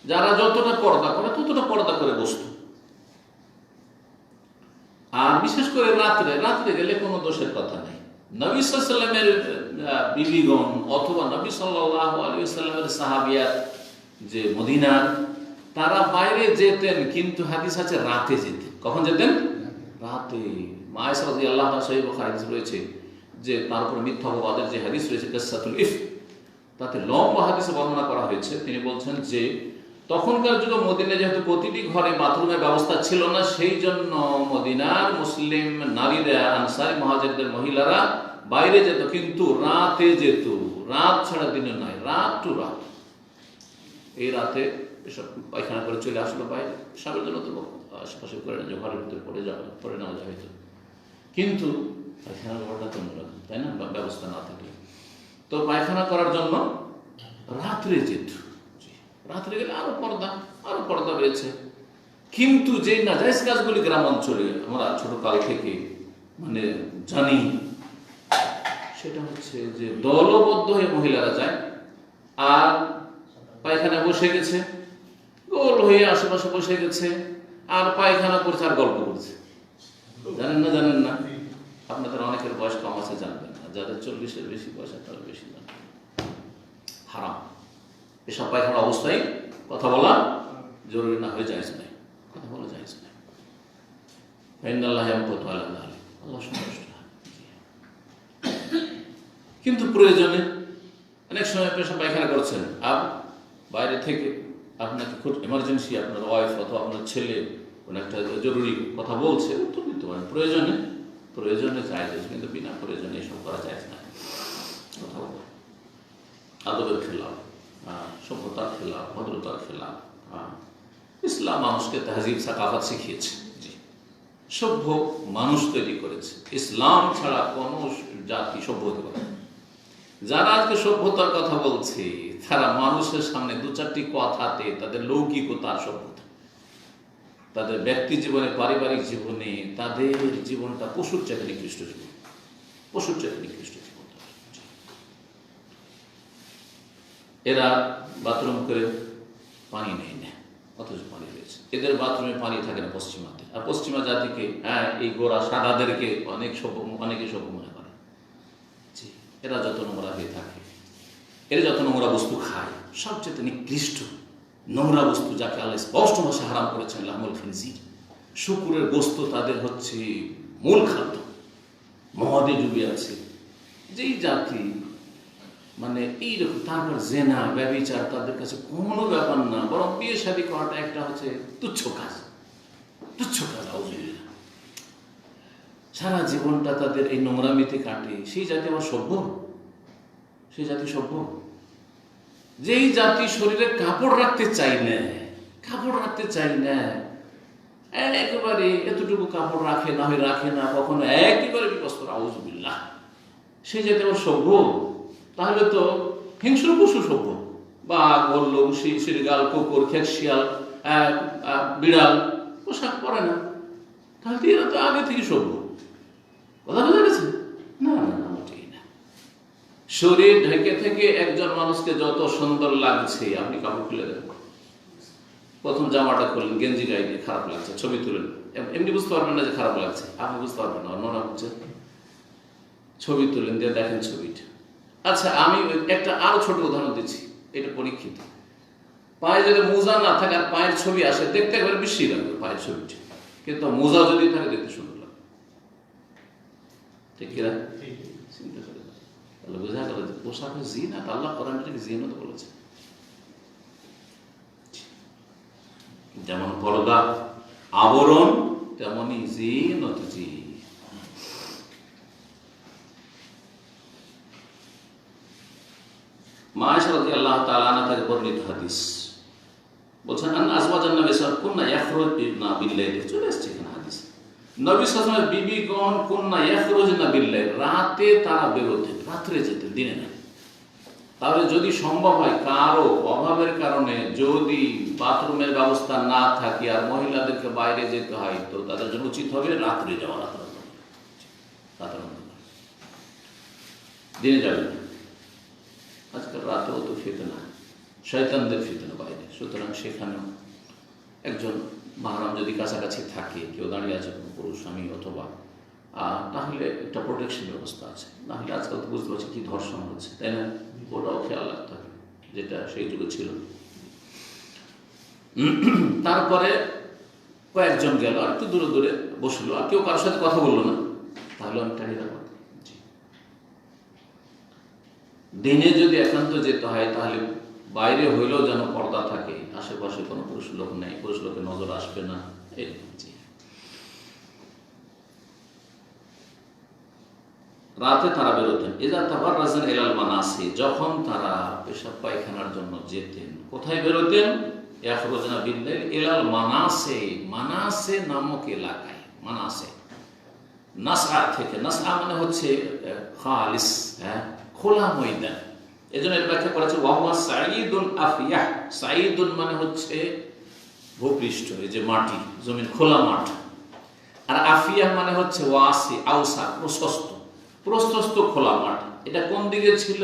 যারা যতটা পর্দা করে ততটা পর্দা করে বসত। আর বিশেষ করে রাত্রে গেলে কোনো দোষের কথা নেই। নবী সাল্লাল্লাহু আলাইহি ওয়াসাল্লামের বিবিগণ অথবা নবী সাল্লাল্লাহু আলাইহি ওয়াসাল্লামের সাহাবিয়াত যে মদিনার, তারা বাইরে যেতেন, কিন্তু হাদিস আছে রাতে যেতেন। কখন যেতেন? রাতে। মা আয়েশা রাদিয়াল্লাহু আনহা সহিহ বুখারী হাদিস রয়েছে যে তার উপর মিথ্যা অপবাদের যে হাদিস রয়েছে কিসসাতুল ইফক, তাতে লম্বা হাদিসে বর্ণনা করা হয়েছে। তিনি বলছেন যে তখনকার যুগে মদিনায় যেহেতু প্রতিটি ঘরে বাথরুমের ব্যবস্থা ছিল না, সেই জন্য মদিনার মুসলিম নারীরা, আনসারী মুহাজিরদের মহিলারা বাইরে যেত, কিন্তু রাতে যেত, রাত ছাড়া দিনে নয়, রাত টু রাত। এই রাতে এসব পায়খানা করে চলে আসলো বাইরে, পেশাবের জন্য তো আশেপাশে করে না, যে ঘরের ভিতরে পড়ে নেওয়া যায় হয়তো, কিন্তু পায়খানার ঘরটা তো অন্যরকম, তাই না? ব্যবস্থা না থাকলে তো পায়খানা করার জন্য রাত্রে যেত। রাত্রে গেলে আরো পর্দা রয়েছে। কিন্তু যে নাজায়েজ কাজগুলি গ্রাম অঞ্চলে আমরা ছোটকাল থেকে মানে জানি, সেটা হচ্ছে যে দলবদ্ধ হয়ে মহিলারা যায় আর পায়খানা বসে গেছে, গোল হয়ে আশেপাশে বসে গেছে আর পায়খানা করছে আর গল্প করছে। জানেন না? আপনাদের অনেকের বয়স কম আছে, জানবেন না। যাদের 40-এর বেশি বয়স, তারা বেশি জানবেন। হারাম এসব পায়খানা অবস্থায় কথা বলা জরুরি না হয়ে জায়েজ নাই, কথা বলা জায়েজ নাই। আল্লাহ সন্তুষ্ট হয়, কিন্তু প্রয়োজনে অনেক সময় পেশাব পায়খানা করছেন, আর বাইরে থেকে আপনাকে খুব এমার্জেন্সি আপনার ওয়াইফ অথবা আপনার ছেলে কোনো একটা জরুরি কথা বলছে, উত্তর দিতে পারেন প্রয়োজনে চাইছে, কিন্তু বিনা প্রয়োজনে এসব করা যায় না। কথা বলা আদবের খেলাফ, সভ্যতার খেলাফ, ভদ্রতার খেলাফ। ইসলাম মানুষকে তাহজিব সাকাফাত শিখিয়েছে, সভ্য মানুষ তৈরি করেছে। ইসলাম ছাড়া কোনো জাতি সভ্য হতে পারে না। যারা আজকে সভ্যতার কথা বলছে তারা মানুষের সামনে দু চারটি কথাতে তাদের লৌকিকতার সভ্যতা, তাদের ব্যক্তি জীবনে, পারিবারিক জীবনে তাদের জীবনটা পশুর চাইতে নিকৃষ্ট জীবন, পশুর চাইতে নিকৃষ্ট জীবন। এরা বাথরুম করে পানি নেই না, অথচ পানি রয়েছে। এদের বাথরুমে পানি থাকে না পশ্চিমাতে, আর পশ্চিমা জাতিকে, এই গোড়া সাদাদেরকে অনেকে সভ্য মনে করে। এরা যত নোংরা হয়ে থাকে, এরা যত নোংরা বস্তু খায়, সবচেয়ে নিকৃষ্ট নোংরা বস্তু যাকে আল্লাহ স্পষ্ট ভাষা হারাম করেছেন, লাহমুল খিনজির, শুকুরের গোস্ত তাদের হচ্ছে মূল খাদ্য। মদে ডুবে আছে যেই জাতি, মানে এইরকম। তারপর জেনা, ব্যভিচার তাদের কাছে কোনো ব্যাপার না, বরং বিয়ে শাদী করাটা একটা হচ্ছে তুচ্ছ কাজ। সারা জীবনটা তাদের এই নোংরামিতে কাটে। সেই জাতি আবার সভ্য, সেই জাতি সভ্য। যেই জাতি শরীরে কাপড় রাখতে চাই না, একেবারে এতটুকু কাপড় রাখে না, কখনো একেবারে বিপস্ত, আউযুবিল্লাহ, সেই জাতি আবার সভ্য। তাহলে তো হিংস্র পশু সভ্য। বাঘ, ভাল্লুক, শৃগাল, কুকুর, খেকশিয়াল, বিড়াল পোশাক পরে না, তাহলে এরা তো আগে থেকে সভ্য। কথা বোঝা গেছে? না, মোটেই না। শরীর ঢেকে থেকে একজন মানুষকে যত সুন্দর লাগছে, আপনি কাপড় খুলে দেন, প্রথম জামাটা খুললেন, গেঞ্জি গায়ে দিয়ে খারাপ লাগছে, ছবি তুলেন, এমনি বুঝতে পারবেন না যে খারাপ লাগছে, আপনি বুঝতে পারবেন না, অন্যরা হচ্ছে ছবি তুলেন, দিয়ে দেখেন ছবিটা। আচ্ছা, আমি একটা আরো ছোট উদাহরণ দিচ্ছি, এটা পরীক্ষিত। পায়ে যদি মোজা না থাকে আর পায়ের ছবি আসে, দেখতে একবার বেশি লাগবে পায়ের ছবিটা, কিন্তু মোজা যদি থাকে দেখতে সুন্দর লাগবে। ঠিক কিনা? চিন্তা করে তাহলে বোঝা গেল যে পোশাকের জিনাত, আল্লাহ কোরআন এটাকে জিনাত বলেছে। যেমন পর্দা আবরণ, তেমনি জিনাত। মা আয়েশা রাদিয়াল্লাহু তাআলা আনহা থেকে বর্ণিত হাদিস বলছেন, আন আজওয়াজান নবী সাল্লাল্লাহু আলাইহি ওয়াসাল্লাম কুননা ইয়াখরুজনা বিল-লাইল। চলে আসছে এখানে হাদিস। নবী সাল্লাল্লাহু আলাইহি ওয়াসাল্লামের বিবিগণ কুননা ইয়াখরুজনা বিল-লাইল, রাতে তারা বেরোতেন, রাত্রে যেতেন, দিনে না। তাহলে যদি সম্ভব হয়, কারো অভাবের কারণে যদি বাথরুমের ব্যবস্থা না থাকে আর মহিলাদেরকে বাইরে যেতে হয়, তো তাদের জন্য উচিত হবে রাত্রে যাওয়া, রাতের দিনে যাবে না। আজকাল রাতেও তো ফিতনা, শয়তানদের ফিতনা বাইরে, সুতরাং সেখানেও একজন মাহরাম যদি কাছাকাছি থাকে, কেউ দাঁড়িয়ে আছে, কোনো পুরুষ স্বামী অথবা, তাহলে একটা প্রোটেকশন ব্যবস্থা আছে। নাহলে আজকাল তো বুঝতে পারছি কি ধর্ষণ হচ্ছে, তাই না? ওটাও খেয়াল রাখতে হবে, যেটা সেই যুগে ছিল। তারপরে কয়েকজন গেল, আর একটু দূরে দূরে বসলো, আর কেউ কারোর সাথে কথা বললো না, তাহলে অনেকটা নিরাপদ। দিনে যদি একান্ত যেতে হয়, তাহলে বাইরে হইলেও যেন পর্দা থাকে, আশেপাশে কোনো পুরুষ লোক নেই, পুরুষ লোকের নজর আসবে না, এরকম। রাতে তারা বেরোতেন। ইযা তাবাররাজান ইলাল মানাসি, যখন তারা পেশাব পায়খানার জন্য যেতেন, কোথায় বেরোতেন? ইয়াখরুজনা বিল-লাইল ইলাল মানাসি, মানাসে নামক এলাকায়। মানাসে নাসআ থেকে, নাসআ মানে হচ্ছে খালিস, খোলা ময়দান। এজন্য এর ব্যাখ্যা করেছে ওয়াহুয়া সাঈদুন আফিয়াহ। সাঈদুন মানে হচ্ছে ভূপৃষ্ঠ, এই যে মাটি, জমিন, খোলা মাঠ। আর আফিয়াহ মানে হচ্ছে ওয়াসি, আওসা, প্রশস্ত খোলা মাঠ। এটা কোন দিকে ছিল?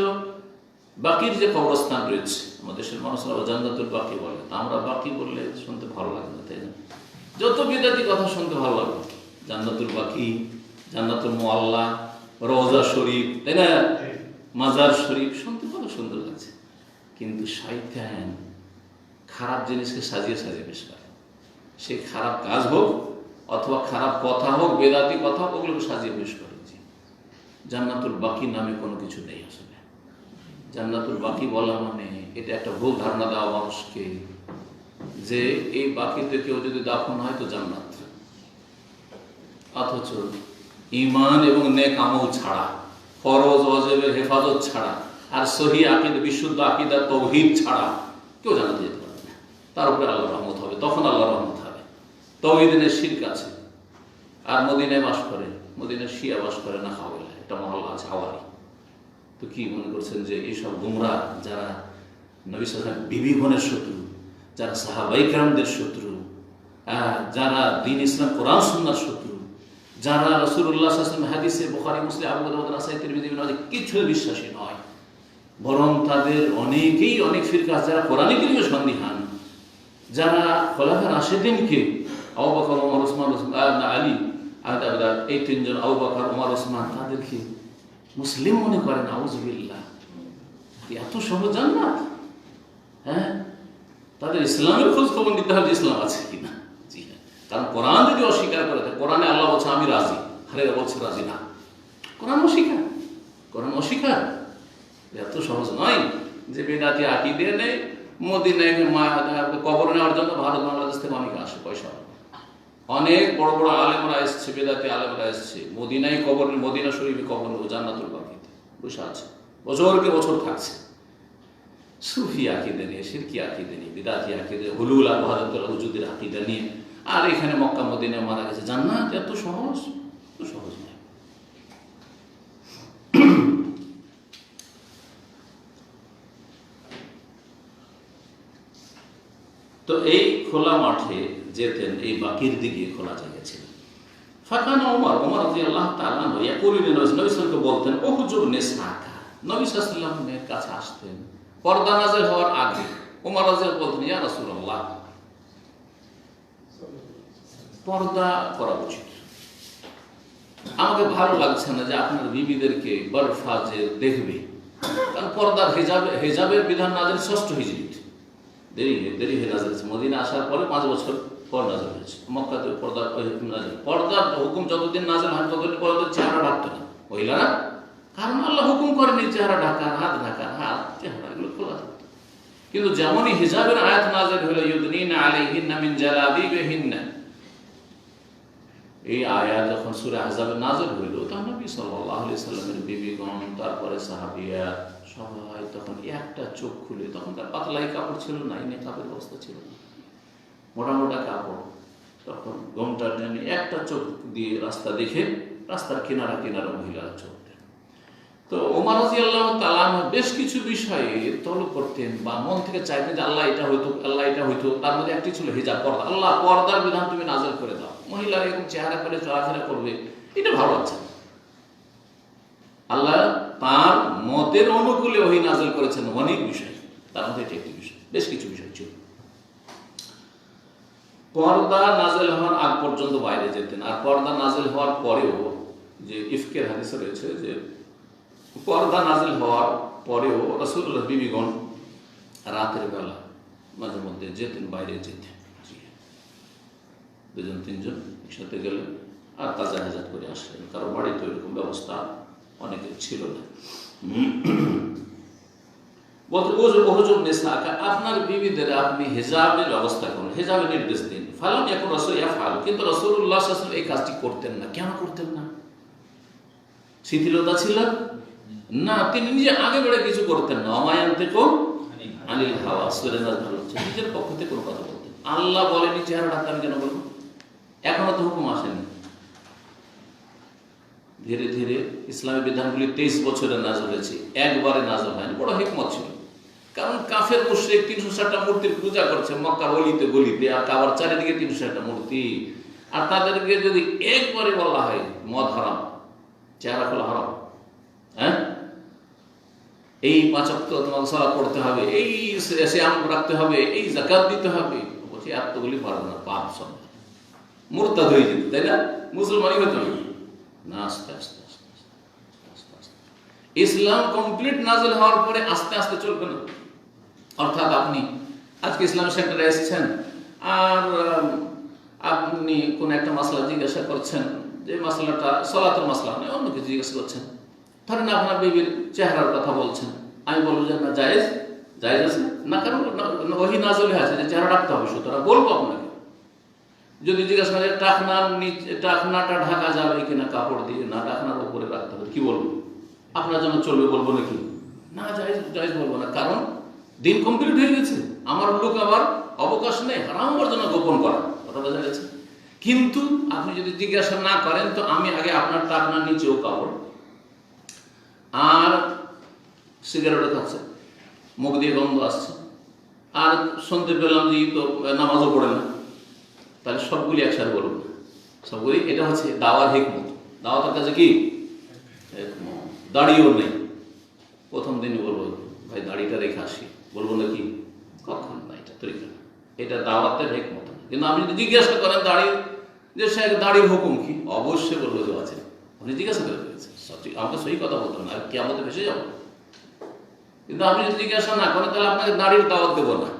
বাকির যে কবরস্থান রয়েছে, আমাদের দেশের মানুষরা জান্নাতুল বাকি বলে, আমরা বাকি বললে শুনতে ভালো লাগে না, তাই না? যত বিদাতি কথা শুনতে ভালো লাগে, জান্নাতুল বাকি, জান্নাতুল মুআল্লা, রওজা শরীফ, তাই না? মাজার শরীফ, শুনতে কত সুন্দর লাগছে। কিন্তু শয়তান খারাপ জিনিসকে সাজিয়ে পেশ করে। সে খারাপ কাজ হোক অথবা খারাপ কথা হোক, বেদাতি কথা হোক, ওগুলোকে সাজিয়ে পেশ করে। জান্নাতুল বাকি নামে কোনো কিছু নেই আসলে। জান্নাতুল বাকি বলা মানে এটা একটা ভুল ধারণা দেওয়া মানুষকে যে এই বাকিতে কেউ যদি দাফন হয় তো জান্নাত, অথচ ঈমান এবং নেক আমল ছাড়া, ফরজ ওয়াজিবের হেফাজত ছাড়া, আর সহি আকীদা, বিশুদ্ধ আকীদা তাওহীদ ছাড়া কেউ জান্নাতে যেতে পারবে না। তার উপরে আল্লাহর রহমত হবে, তখন আল্লাহর রহমত হবে। তাওহীদের শিরক আছে, আর মদিনায় বাস করে, মদিনায় শিয়া বাস করে না, হাওয়ালা একটা মহল্লা আছে হাওয়ারি। তো কি মনে করছেন যে এইসব গুমরাহ যারা নবী সাল্লাল্লাহু আলাইহি ওয়াসাল্লাম বিবি বোনের শত্রু, যারা সাহাবায়ে কেরামদের শত্রু, যারা দ্বীন ইসলাম কোরআন সুন্নাহর শত্রু, যারা রাসূলুল্লাহ সাল্লাল্লাহু আলাইহি ওয়াসাল্লাম হাদিসে বুখারী মুসলিম আবু দাউদ নাসাঈ তিরমিজি ইবনে মাজাহ কিছু বিশ্বাসী নয়, বরং তাদের অনেকেই অনেক ফিরকা যারা কোরআনে কারিমে সন্দিহান, যারা খোলাফায়ে রাশিদিনকে আবু বকর, ওমর, ওসমান, আলী, এই তিনজন আবু বকর, ওমর, ওসমান তাদেরকে মুসলিম মনে করেন। আউযুবিল্লাহ, এত সহজ জান্নাত? হ্যাঁ, তাদের ইসলামের খোঁজ খবর নিতে হবে, ইসলাম আছে কিনা। জি হ্যাঁ, কারণ কোরআন যদি অস্বীকার করে, কোরআনে আল্লাহ বলছে আমি রাজি, হারেরা বলছে রাজি না, কোরআন অস্বীকার, কোরআন অস্বীকার। এত সহজ নয় যে বিদাতি আকীদা নেই, মদিনায় কবর নেওয়ার জন্য ভারত বাংলাদেশ থেকে অনেকে আসে, পয়সা অনেক বড় বড় আলেমরা এসছে, বেদাতি আলেমরা এসছে, মদিনায় কবর, মদিনা শরীফে কবর নেব, জান্নাতুল বাকিতে বসে আছে, বছরকে বছর থাকছে। সুফি আকীদা নিয়ে, শিরকি আকীদা নিয়ে, বিদাতি আকীদা, হুলুল আর ওয়াহদাতুল ওজুদের আকীদা নিয়ে, আর এখানে মক্কা মদিনায় মারা গেছে। জান্নাত এত সহজ? এত সহজ নয়। তো এই খোলা মাঠে যেতেন, এই বাকির দিকে খোলা জায়গা ছিল। ফাকানা ওমর, ওমর রাদিয়াল্লাহু তাআলা ইয়াকুলুন, নবী সাল্লাল্লাহু আলাইহি ওয়াসাল্লামকে বলতেন, উহজুর নিসাকা, নবী সাল্লাল্লাহু আলাইহি ওয়াসাল্লামের কাছে আসতেন পর্দা নাযিল হওয়ার আগে। ওমর রাদিয়াল্লাহু বলতেন, ইয়া রাসূলুল্লাহ, পর্দা করা উচিত, আমাকে ভালো লাগছে না যে আপনার বিবিদেরকে বরফাজে দেখবে, কারণ পর্দার হেজাবের বিধান নাযিল 6ষ্ঠ হিজরিতে, দেরি হয়ে নাযিল হয়েছে। মদিনা আসার পরে 5 বছর পর নাযিল হয়েছে। মক্কাতে পর্দার হুকুম যতদিন নাযিল হয় ততদিন পর্যন্ত চেহারা ঢাকতো না মহিলারা, কারণ আল্লাহ হুকুম করেনি চেহারা ঢাকার, হাত ঢাকার, হাত চেহারা এগুলো খোলা থাকতো। কিন্তু যেমনই হিজাবের আয়াত নাযিল হলো, ইউদনিনা আলাইহিন্না মিন জালাবিবিহিন্না, এই আয়াত যখন সূরা আহজাবে নাযিল হইল, তখন নবী সাল্লাল্লাহু আলাইহি সাল্লামের বিবিগণ, তারপরে সাহাবিয়া সবাই তখন একটা চোখ খুলে, তখন তার পাতলাই কাপড় ছিল না, নেকাবের অবস্থা ছিল না, মোটা মোটা কাপড়, তখন ঘোমটা টেনে একটা চোখ দিয়ে রাস্তা দেখে, রাস্তার কিনারা কিনারা মহিলারা চোখ দেন। তো ওমর রাদিয়াল্লাহু তাআলা বেশ কিছু বিষয়ে তলব করতেন বা মন থেকে চাইতেন যে আল্লাহ এটা হইতো, আল্লাহ এটা হইতো। তার মধ্যে একটি ছিল হিজাব, পর্দা। আল্লাহ পর্দার বিধান তুমি নাযিল করে দাও, মহিলারা এরকম চেহারা করে চলাফেরা করবে, এটা ভালো আছে। আল্লাহ তার মতের অনুকূলে ওহী নাযিল করেছেন অনেক বিষয়, তার মধ্যে এটি একটি বিষয়, বেশ কিছু বিষয় ছিল। পর্দা নাযিল হওয়ার আগ পর্যন্ত বাইরে যেতেন, আর পর্দা নাযিল হওয়ার পরেও, যে ইফকের হাদিসে রয়েছে যে পর্দা নাযিল হওয়ার পরেও রাসূলুল্লাহ বিবিগণ রাতের বেলা মাঝে মধ্যে যেতেন, বাইরে যেতেন, 2-3 একসাথে গেলেন আর তাজা হাজাত করে আসলেন, কারণ বাড়িতে এরকম ব্যবস্থা অনেকের ছিল না। আপনার বিবিদের আপনি হেজাবের ব্যবস্থা করুন, হেজাবের নির্দেশ দিন। ফালাম ইয়াকুন রাসূল ইয়াফআল, কিন্তু রাসূলুল্লাহ সাল্লাল্লাহু আলাইহি ওয়াসাল্লাম এই কাজটি করতেন না। কেন করতেন না? শিথিলতা ছিল না, তিনি নিজে আগে বেড়ে কিছু করতেন না। অমায়ান্তিকু আনিল হাওয়া, সূরা নাজম হচ্ছে নিজের পক্ষ থেকে কোনো কথা বলতেন। আল্লাহ বলেনি চেহারা ঢাকতে, আমি কেন বলবো? এখনো তো হুকুম আসেনি। ধীরে ধীরে ইসলামী বিধানগুলি 23 বছরে নাযিল হয়েছে, একবারে নাযিল হয়নি। বড় হিকমত ছিল, কারণ কাফের মুশরিক 360টা মূর্তির পূজা করছে মক্কার অলিতে গলিতে, আর কাবার চারিদিকে 360টা মূর্তি। আর তাদেরকে যদি একবারে বলা হয় মদ হারাম, চেহারা খোলা হারাম, হ্যাঁ, এই 5 ওয়াক্ত তোমাকে সালাত পড়তে হবে, এই সিয়াম রাখতে হবে, এই যাকাত দিতে হবে, বলছি এতগুলি পারবো না, পাপ সব মুরতাদ হয়ে যেত, তাই না? মুসলমানই হতো না। আস্তে আস্তে আস্তে আস্তে আস্তে ইসলাম কমপ্লিট নাযিল হওয়ার পরে আস্তে আস্তে চলবে না। অর্থাৎ আপনি আজকে ইসলাম সেন্টারে এসেছেন, আর আপনি কোন একটা মাসলা জিজ্ঞাসা করছেন, যে মাসলাটা সালাতের মাসলা নয়, অন্য কিছু জিজ্ঞাসা করছেন। ধরেন আপনার বিবির চেহারার কথা বলছেন, আমি বলবো যে না, জায়েজ জায়েজ আছে না, কারণ ওহি নাজলে আছে যে চেহারা ডাকতে হবে, সুতরাং বলবো আপনাকে। যদি জিজ্ঞাসা করে টাকনার নিচে, টাকনাটা ঢাকা যাবে কিনা কাপড় দিয়ে, না টাকনার উপরে রাখতে হবে, কি বলবো? আপনার জন্য চলবে বলবো নাকি? না, জায়েজ জায়েজ বলবো না, কারণ দিন কমপ্লিট হয়ে গেছে, আমার লোক আবার অবকাশ নেই হারাম আমার জন্য গোপন করা, কথা বোঝা গেছে। কিন্তু আপনি যদি জিজ্ঞাসা না করেন তো আমি আগে আপনার টাকনার নিচেও কাপড়, আর সিগারেটও খাচ্ছে, মুখ দিয়ে গন্ধ আসছে, আর শুনতে পেলাম যে তো নামাজও পড়ে না, তাহলে সবগুলি একসাথে বলব না, সবগুলি। এটা হচ্ছে দাওয়ার হিকমত। দাওয়াতের কাছে কি দাড়িও নেই, প্রথম দিনই বলবো ভাই দাড়িটা রেখে আসি, বলবো নাকি? কখন না, এটা তরিকা না, এটা দাওয়াতের হিকমত। কিন্তু আপনি যদি জিজ্ঞাসা করেন দাড়ি, যে সে দাড়ির হুকুম কি, অবশ্যই বলবো যে আছে। আপনি জিজ্ঞাসা করে ফেলেছেন, আমাকে সহি কথা বলতে না, কি আমাদের ভেসে যাবো। কিন্তু আপনি যদি জিজ্ঞাসা না করেন তাহলে আপনাকে দাড়ির দাওয়াত দেবো না।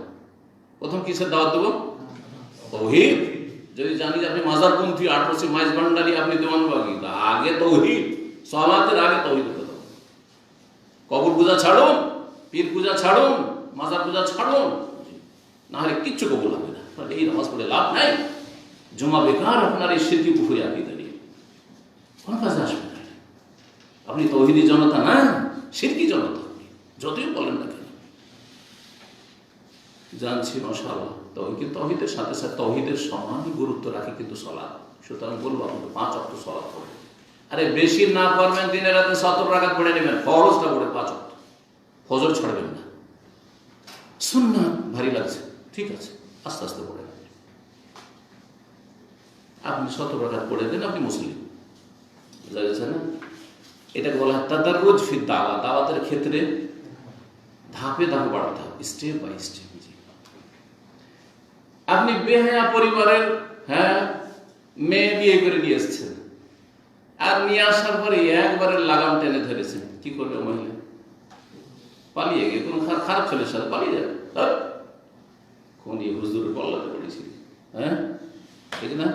প্রথম কিসের দাওয়াত দেবো? তৌহিদ। যদি জানি যে আপনি মাজারপন্থী, আটরসি মাইজ ভান্ডারি, আপনি দেওয়ানবাগি, আগে তৌহিদ, সালাতের আগে তৌহিদ করে দেবো। কবর পূজা ছাড়ুন, পীর পূজা ছাড়ুন, মাজার পূজা ছাড়ুন, না হলে কিচ্ছু কবুল হবে না। এই নামাজ পড়ে লাভ নাই, জমা বেকার আপনার এই স্মৃতি পুকুরে আঁকিয়ে দাঁড়িয়ে কোনো কাজে আসবে না। আপনি তৌহিদি জনতা না, শিরকি জনতা, যতই বলেন না কেন। জানছি মাশাআল্লাহ কিন্তু তৌহিদের সাথে সাথে তৌহিদের সমানই গুরুত্ব রাখে কিন্তু সালাত। সুতরাং বলবো আপনাকে 5 ওয়াক্ত সালাত পড়ে। আরে বেশি না পারবেন দিনের রাতে 70 রাকাত পড়ে নেবেন, ফরজটা পড়ে 5 ওয়াক্ত, ফজর ছাড়বেন না। সুন্নাত ভারী লাগছে, ঠিক আছে, আস্তে আস্তে পড়ে নেবেন। আপনি 70 রাকাত পড়ে দেন, আপনি মুসলিম, বুঝা গেছে না? এটাকে বলা হয় তাদাররুজ ফি দাওয়া। দাওয়াতের ক্ষেত্রে ধাপে ধাপে বাড়াতে হবে, স্টেপ বাই স্টেপ। আপনি বেহায়া পরিবারের মেয়ে বিয়ে করে নিয়ে এসছেন, আর নিয়ে আসার পরে একবারে লাগাম টেনে ধরেছেন, কি করবে মহিলা? পালিয়ে গিয়ে কোনো খারাপ ছেলের সাথে পালিয়ে যাবে। কোন হুজুরের পাল্লাতে পড়েছি, ঠিক না?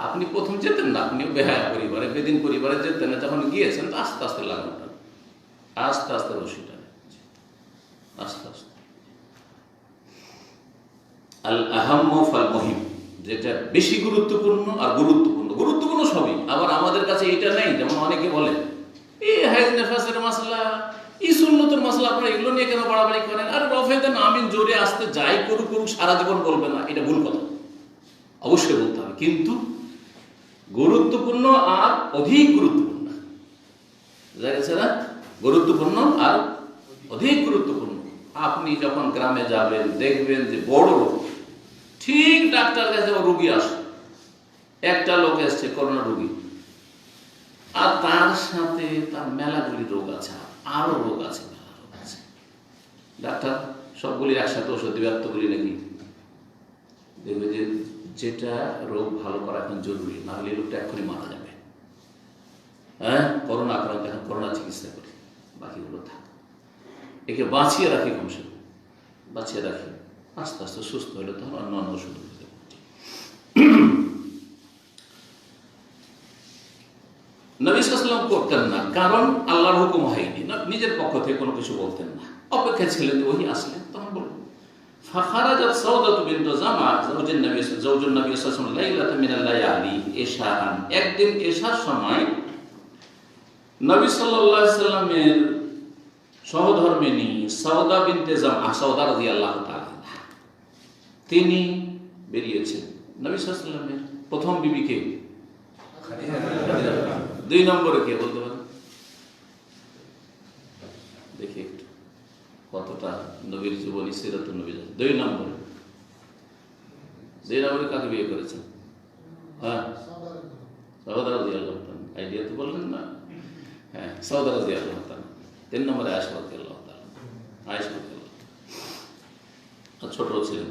আপনি প্রথম যেতেন না, আপনিও বেহায়া পরিবারে, বেদিন পরিবারে যেতেন না, যখন গিয়েছেন তো আস্তে আস্তে লাগাম টান, আস্তে আস্তে রশি টানে, আস্তে আস্তে। আল আহাম্ম ফাল মুহিম, যেটা বেশি গুরুত্বপূর্ণ আর গুরুত্বপূর্ণ সবই। আবার আমাদের কাছে এটা নেই, যেমন অনেকে বলে এই হাইজ নেফাসের মাসলা, এই সুন্নতের মাসলা, আপনারা এগুলো নিয়ে কেন বাড়াবাড়ি করেন? আর রফেদেন আমিন জোরে আসতে যাই করুক সারা জীবন বলবে না, এটা ভুল কথা। অবশ্যই বলতে হবে, কিন্তু গুরুত্বপূর্ণ আর অধিক গুরুত্বপূর্ণ, বুঝা গেছে না? গুরুত্বপূর্ণ আর অধিক গুরুত্বপূর্ণ। আপনি যখন গ্রামে যাবেন দেখবেন যে বড় রোগ, ঠিক ডাক্তার কাছে রোগী আসে, একটা লোক এসছে করোনা রোগী, আর তার সাথে তার মেলাগুলি রোগ আছে, আরো রোগ আছে, মেলা রোগ আছে। ডাক্তার সবগুলি একসাথে ওষুধ দিবে, এতগুলি নাকি? দেখবে যে যেটা রোগ ভালো করা এখন জরুরি, না হলে লোকটা এক্ষুনি মারা যাবে। করোনা আক্রান্ত, এখন করোনা চিকিৎসা করি, বাকিগুলো থাক, একে বাঁচিয়ে রাখি, কমসে কম বাঁচিয়ে রাখি, আস্তে আস্তে সুস্থ হলে তখন অন্যান্য ওষুধ দিতে পারি। নবী সাল্লাল্লাহু আলাইহি ওয়াসাল্লাম করতেন না, কারণ আল্লাহর হুকুম হয়নি, নিজের পক্ষ থেকে কোনো কিছু বলতেন না, অপেক্ষা ছিলেন যে ওহি আসলেন তখন বলবেন। ফাখারাজাত সাউদাতু বিনতু জামা যাওজুন নবী সাল্লাল্লাহু আলাইহি ওয়াসাল্লাম লাইলাতান মিনাল লায়ালি ইশাআন, একদিন এশার সময় নবী সাল্লাল্লাহু আলাইহি ওয়াসাল্লামের সহধর্মিণী সাউদা বিনতে জামা, সাউদা রাদিয়াল্লাহু তাআলা, তিনি বেরিয়েছেন। নবী সাল্লাল্লাহু আলাইহি ওয়াসাল্লামের প্রথম বিবিকে, 2 নম্বরে কে বলতে পারেন? দেখি একটু কতটা নবীর জীবনী, সিরাতুন নবী। 2 নম্বরে কাকে বিয়ে করেছেন? সাউদা রাদিয়াল্লাহু তাআলা। আইডিয়া তো বললেন না? সাউদা রাদিয়াল্লাহু তাআলা। 3 নম্বরে আয়েশা রাদিয়াল্লাহু তাআলা। আয়েশা রাদিয়াল্লাহু তাআলা ছোট ছিলেন।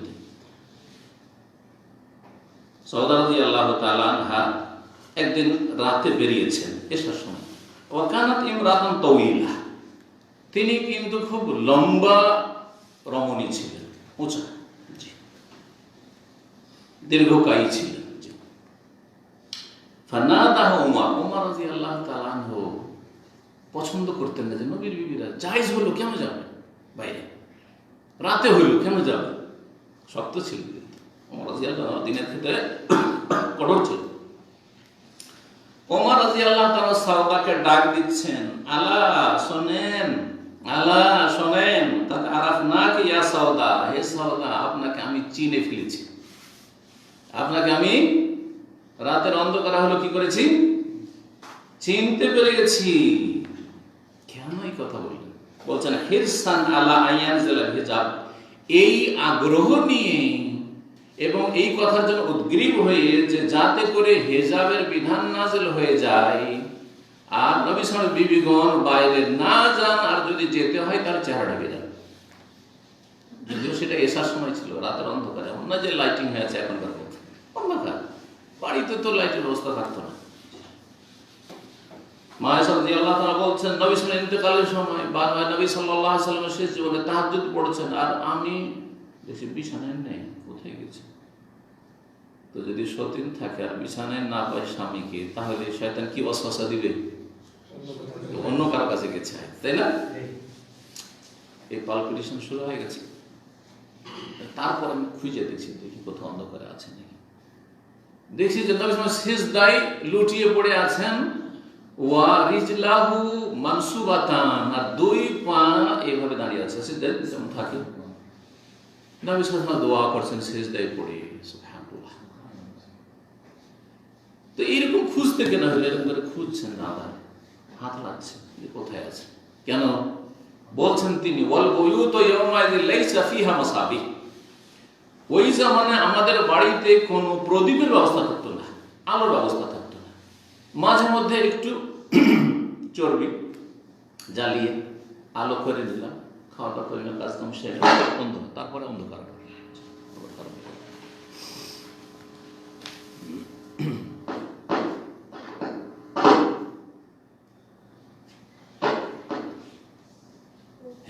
সাউদা রাদিয়াল্লাহু তাআলা আনহা একদিন রাতে বেরিয়েছেন এশার সময়। ওয়াকানাত ইমরাতান তাওয়িলা, তিনি কিন্তু খুব লম্বা রমণী ছিলেন, উঁচা, দীর্ঘকায়ী ছিলেন। ফানাদাহু উমর রাদিয়াল্লাহু তাআলা আনহু পছন্দ করতেন না যে নবীর বিবিরা জায়েজ হলো কেন যাবে বাইরে, রাতে হইল কেন যাবে, শক্ত ছিল। কিন্তু ওমর রাদিয়াল্লাহু দিনের ক্ষেত্রে কঠোর ছিল। ওমর রাদিয়াল্লাহু তাআলা সাহাবাকে ডাক দিচ্ছেন, আলা শোনেন, আলা শোনেন, তাদ আরাফনাকি ইয়া সাওদা, হে সাওদা আপনাকে আমি চিনে ফেলেছি, আপনাকে আমি রাতের অন্ধকারে হলো কি করেছি, চিনতে পেরে গেছি। কেন এই কথা বললেন? বলছেন হিরসান আলা আয়ানজিল হিজাব, এই আগ্রহ নিয়ে এবং এই কথার জন্য উদ্গ্রীব হয়ে যে যাতে করে হিজাবের বিধান নাযিল হয়ে যায় আর নবী সাল্লাল্লাহু আলাইহি বিবিগণ বাইরে না যান, আর যদি যেতে হয় তাহলে চেহারা ঢেকে যান। যদিও সেটা এসার সময় ছিল, রাতের অন্ধকারে, এমন না যে লাইটিং হয়েছে এখনকার মধ্যে, অন্ধকার, বাড়িতে তো লাইটের ব্যবস্থা থাকতো না। মায়েশা রাদিয়াল্লাহু তাআলা বলছেন নবী সাল্লাল্লাহু আলাইহি ইন্তেকালের সময় বা নবী সাল্লাল্লাহু আলাইহি ওয়াসাল্লামের শেষ জীবনে তাহাজ্জুদ পড়েছেন, আর আমি দেখি বিছানায় নেই, কোথায় গেছে। তো যদি সতীন থাকে আর বিছানায় না পায় স্বামীকে, তাহলে শয়তান কি ওয়াসওয়াসা দিবে, অন্য কারো কাছে গেছে, তাই না? এই পালপিটেশন শুরু হয়ে গেছে। তারপর আমি খুঁজে দেখছি, দেখি কোথাও অন্ধকারে আছে নাকি। দেখছি যে নবী সাল্লাল্লাহু আলাইহি ওয়াসাল্লাম সিজদায় লুটিয়ে পড়ে আছেন, ওয়া রিজলাহু মানসুবাতান, আর দুই পা এইভাবে দাঁড়িয়ে আছে, সিজদায় যেমন থাকে। নবী সাল্লাল্লাহু আলাইহি ওয়াসাল্লাম দোয়া করছেন সিজদায় পড়ে, সুবহানাল্লাহ। তো এইরকম খুঁজতে কেন হলো, এরকম করে খুঁজছেন, দাদা হাত লাগছে যে কোথায় আছে, কেন? বলছেন তিনি ওয়াল বুয়ুতু ইয়াওমাইযিন লাইসা ফিহা মাসাবিহ, ওই জামানে আমাদের বাড়িতে কোনো প্রদীপের ব্যবস্থা থাকতো না, আলোর ব্যবস্থা থাকতো না। মাঝে মধ্যে একটু চর্বি জ্বালিয়ে আলো করে দিলাম, খাওয়া দাওয়া করে কাজ কাম সেরে অন্ধকার, তারপরে অন্ধকার।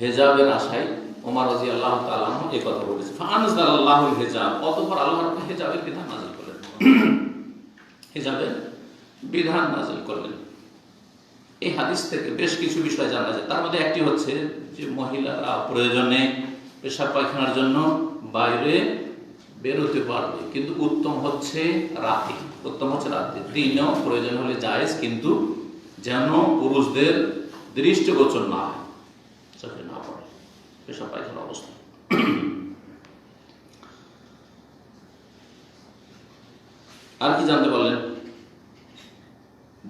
হেজাবের আশায় ওমর রাদিয়াল্লাহু তাআলা এই কথা বলেছে। ফাআনজালাল্লাহুল হিজাব, অতঃপর আল্লাহ হেজাবের বিধান নাযিল করলেন, হেজাবের বিধান নাযিল করলেন। এই হাদিস থেকে বেশ কিছু বিষয় জানা যায়। তার মধ্যে একটি হচ্ছে যে মহিলারা প্রয়োজনে পেশাব পায়খানার জন্য বাইরে বেরোতে পারবে, কিন্তু উত্তম হচ্ছে রাতে, উত্তম হচ্ছে রাতে। দিনেও প্রয়োজন হলে জায়েজ, কিন্তু যেন পুরুষদের দৃষ্টিগোচর না হয়, চোখে না পড়ে পেশাব পায়খানার অবস্থা। আর কি জানতে পারলেন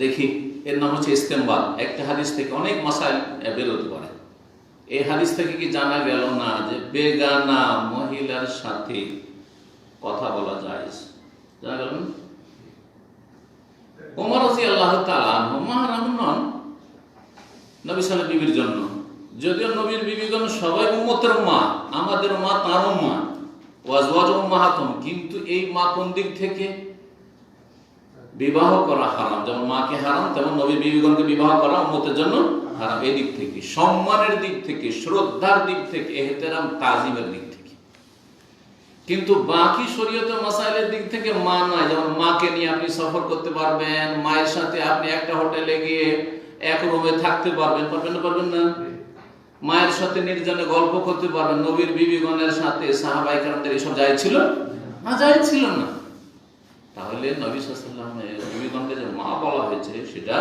দেখি? এর নাম হচ্ছে ইস্তেমবাদ। একটা হাদিস থেকে অনেক মাসাইল বেরোতে পারে। এই হাদিস থেকে কি জানা গেল না যে বেগানা মহিলার সাথে কথা বলা যায়? জানা গেল না? ওমর রাদিয়াল্লাহু তাআলা আনহু মাহরাম নন নবী সাল্লাল্লাহু আলাইহি বিবির জন্য, যদিও নবীর বিবিগণ সবাই উম্মতের মা, আমাদের মা তারও মা, ওয়াজওয়াজ উম্মাহাতুহুম, কিন্তু এই মা কোন দিক থেকে? বিবাহ করা হারাম। যেমন মাকে হারাম, তেমন নবীর বিবিগণকে বিবাহ করা উম্মতের জন্য হারাম। এই দিক থেকে, সম্মানের দিক থেকে, শ্রদ্ধার দিক থেকে, ইহতিরাম তাজিমের দিক থেকে। কিন্তু বাকি শরীয়তের মাসাইলের দিক থেকে মা নয়। যেমন মাকে নিয়ে আপনি সফর করতে পারবেন, মায়ের সাথে আপনি একটা হোটেলে গিয়ে এক রুমে থাকতে পারবেন, পারবেন না? পারবেন না? মায়ের সাথে নির্জনে গল্প করতে পারবেন। নবীর বিবিগণের সাথে সাহাবায়ে কেরামদের এসব জায়েজ ছিল না? জায়েজ ছিল না। তাহলে নবী সাল্লাল্লাহু আলাইহি ওয়াসাল্লামের বিবিগণকে যে মা বলা হয়েছে সেটা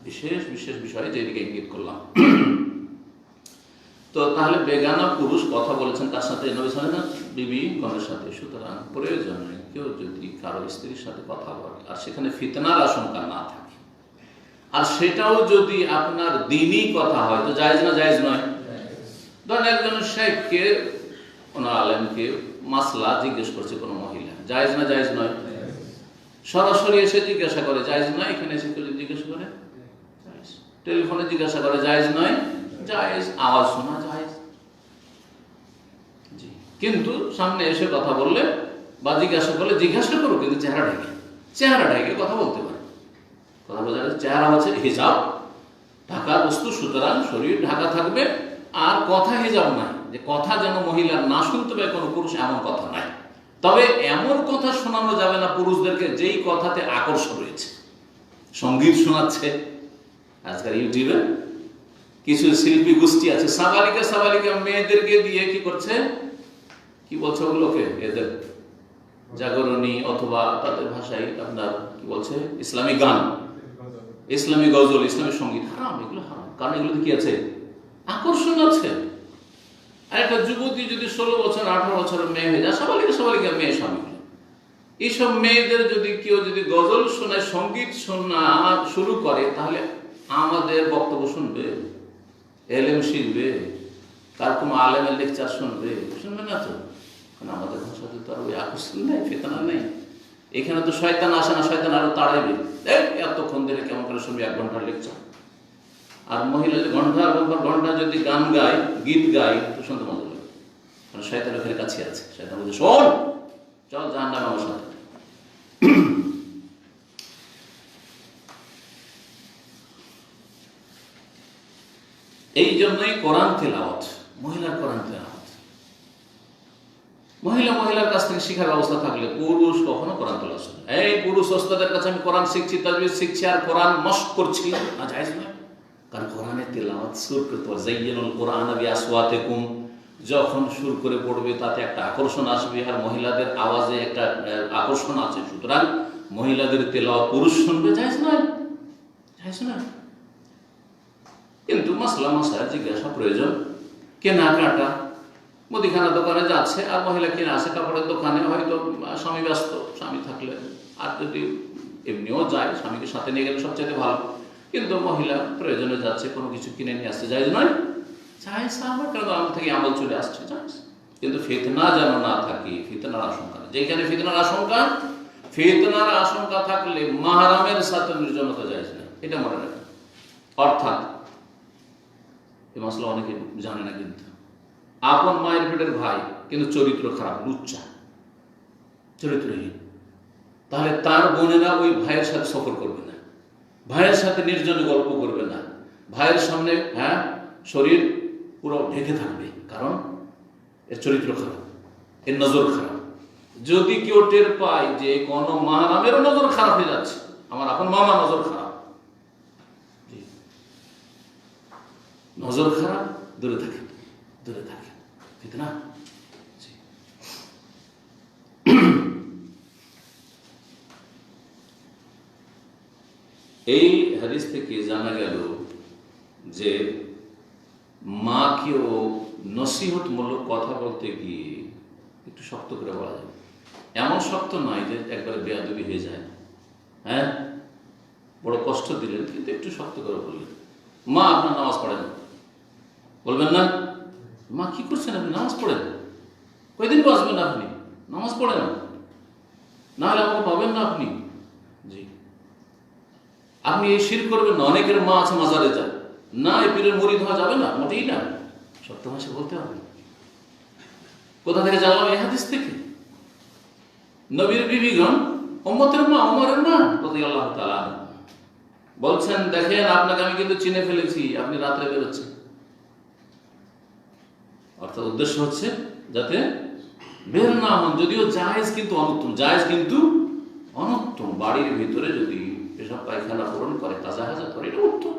বিশেষ বিশেষ বিষয়, যেদিকে ইঙ্গিত করলাম। তো তাহলে বেগানা পুরুষ কথা বলেছেন তার সাথে, নবী সাল্লাল্লাহু আলাইহি ওয়াসাল্লাম বিবিগণের সাথে। সুতরাং প্রয়োজনে কেউ যদি কারো স্ত্রীর সাথে কথা বলে আর সেখানে ফিতনার আশঙ্কা না থাকে, আর সেটাও যদি আপনার দ্বীনি কথা হয়, তো জায়েজ না জায়েজ নয়? ধরেন একজন শেখকে, কোন আলেমকে মাসলা জিজ্ঞেস করছে কোন মহিলা, জায়েজ না জায়েজ নয়? সরাসরি এসে জিজ্ঞাসা করে, জায়েজ নয়। এখানে এসে কেউ জিজ্ঞাসা করে, জায়েজ। টেলিফোনে জিজ্ঞাসা করে, জায়েজ নয়? জায়েজ। আওয়াজ শোনা জায়েজ, জি। কিন্তু সামনে এসে কথা বললে বা জিজ্ঞাসা করলে, জিজ্ঞাসা করো কিন্তু চেহারা ঢেকে কথা বলতে পারে। কথা বোঝা যাচ্ছে? চেহারা হচ্ছে হিজাব, ঢাকার বস্তু, সুতরাং শরীর ঢাকা থাকবে। আর কথা হিজাব নাই, যে কথা যেন মহিলার না শুনতে পায় কোনো পুরুষ, এমন কথা নাই। তবে এমন কথা শোনানো যাবে না পুরুষদেরকে যেই কথাতে আকর্ষণ রয়েছে। সঙ্গীত শোনাচ্ছে আজকাল ইউটিউবে, কিছু শিল্পী গোষ্ঠী আছে, সাবালিকা সাবালিকা মেয়েদেরকে দিয়ে কি করছে, কি বলছে ওগুলোকে, এদের জাগরণী অথবা তাদের ভাষায় আপনার কি বলছে, ইসলামী গান, ইসলামী গজল, ইসলামী সঙ্গীত। হারাম, এগুলো হারাম। কারণ এগুলোতে কি আছে, আকর্ষণ আছে। আর একটা যুবতী যদি 16 বছর 18 বছরের মেয়ে হয়ে যায়, সাবালিকা সাবালিকা মেয়ে স্বামী, এইসব মেয়েদের যদি কেউ যদি গজল শোনায়, সঙ্গীত শোনা শুরু করে, তাহলে আমাদের বক্তব্য শুনবে, এলেম শিখবে, কার কোনো আলেমের লেকচার শুনবে না তো। কারণ আমাদের ভাষাতে তো আর ওই আকর্ষণ নেই, ফেতনা নেই। এখানে তো শয়তান আসে না, শয়তান আরো তাড়াইবে, এতক্ষণ ধরে কেমন করে শুনবি 1 ঘন্টার লেকচার। আর মহিলা যদি ঘন্টার পর ঘন্টা যদি গান গায়, গীত গায়, তো শুনতে মজা লাগে। কারণ শয়তান ওখানে কাছে আছে, শয়তান বলছে শোন, চল জাহান্নামে আমার সাথে। এই জন্যই কোরআন তেলাওয়াত, মহিলার কোরআন তেলাওয়াত, মহিলার কাছ থেকে শিখার ব্যবস্থা থাকলে পুরুষ কখনো কোরআন তেলাওয়াত শুনে। এই পুরুষ ওস্তাদের কাছে আমি কোরআন শিখছি, তাজবিদ শিখছি, আর কোরআন মস্ত করছি, না জায়েজ নয়। কারণ কোরআনের তেলাওয়াত সুর করতে হবে, যায়্যিনুল কোরআন বিআসওয়াতিকুম, যখন সুর করে পড়বে তাতে একটা আকর্ষণ আসবে, আর মহিলাদের আওয়াজে একটা আকর্ষণ আছে। সুতরাং মহিলাদের তেলাওয়াত পুরুষ শুনবে, জায়েজ নয়, জায়েজ নয়। কিন্তু মাসলা মাসালা জিজ্ঞাসা প্রয়োজন। কেনাকাটা, মুদিখানা দোকানে যাচ্ছে আর মহিলা কিনে আসে কাপড়ের দোকানে, হয়তো স্বামী ব্যস্ত, স্বামী থাকলে, আর যদি এমনিও যায় স্বামীকে সাথে নিয়ে গেলে সবচেয়ে ভালো। কিন্তু মহিলা প্রয়োজনে যাচ্ছে, কোনো কিছু কিনে নিয়ে আসছে, জায়েজ নয়, জায়েজ। আমার কেন আমার থেকে আমল চলে আসছে, জায়েজ। কিন্তু ফিতনা যেন না থাকে, ফিতনার আশঙ্কা। যেখানে ফিতনার আশঙ্কা থাকলে মাহরামের সাথে নির্জনতা জায়েজ না, এটা মনে রাখেন। অর্থাৎ এই মশলা অনেকে জানে না, কিন্তু আপন মায়ের পেটের ভাই কিন্তু চরিত্র খারাপ, লুচ্চা, চরিত্রহীন, তাহলে তার বোনেরা ওই ভাইয়ের সাথে সফর করবে না, ভাইয়ের সাথে নির্জনে গল্প করবে না, ভাইয়ের সামনে শরীর পুরো ঢেকে থাকবে, কারণ এর চরিত্র খারাপ, এর নজর খারাপ। যদি কেউ টের পায় যে কোনো মাহরামেরও নজর খারাপ হয়ে যাচ্ছে, আমার আপন মামা নজর খারাপ, নজর খারাপ, দূরে থাকে, দূরে থাকে, ফিতনা। এই হাদিস থেকে জানা গেল যে মাকেও নসিহতমূলক কথা বলতে গিয়ে একটু শক্ত করে বলা যায়। এমন শক্ত নয় যে একবারে বেয়াদবি হয়ে যায়, বড় কষ্ট দিলেন, কিন্তু একটু শক্ত করে বললেন, মা আপনার নামাজ পড়েন, বলবেন না মা কি করছেন আপনি, নামাজ পড়েন, কয়দিন বাঁচবেন আপনি, নামাজ পড়েন, না হলে আমাকে পাবেন না আপনি। জি, আপনি এই শির করবেন না। অনেকের মা আছে মাজারে যায় না, এই পীরের মুরিদ হওয়া যাবে না, মোটেই না, সত্য ভাষা বলতে হবে। কোথা থেকে জানলাম? এই হাদিস থেকে। নবীর বিবিগণ, উম্মতের মা, ওমরের মা রাদিয়াল্লাহু তাআলা বলছেন, দেখেন আপনাকে আমি কিন্তু চিনে ফেলেছি, আপনি রাত্রে বেরোচ্ছেন। অর্থাৎ উদ্দেশ্য হচ্ছে যাতে বের না হন, যদিও জায়েজ কিন্তু অনুত্তম, জায়েজ কিন্তু অনুত্তম। বাড়ির ভিতরে যদি পেশাব পায়খানা পূরণ করে, তাজা হাজা করে, এটা উত্তম।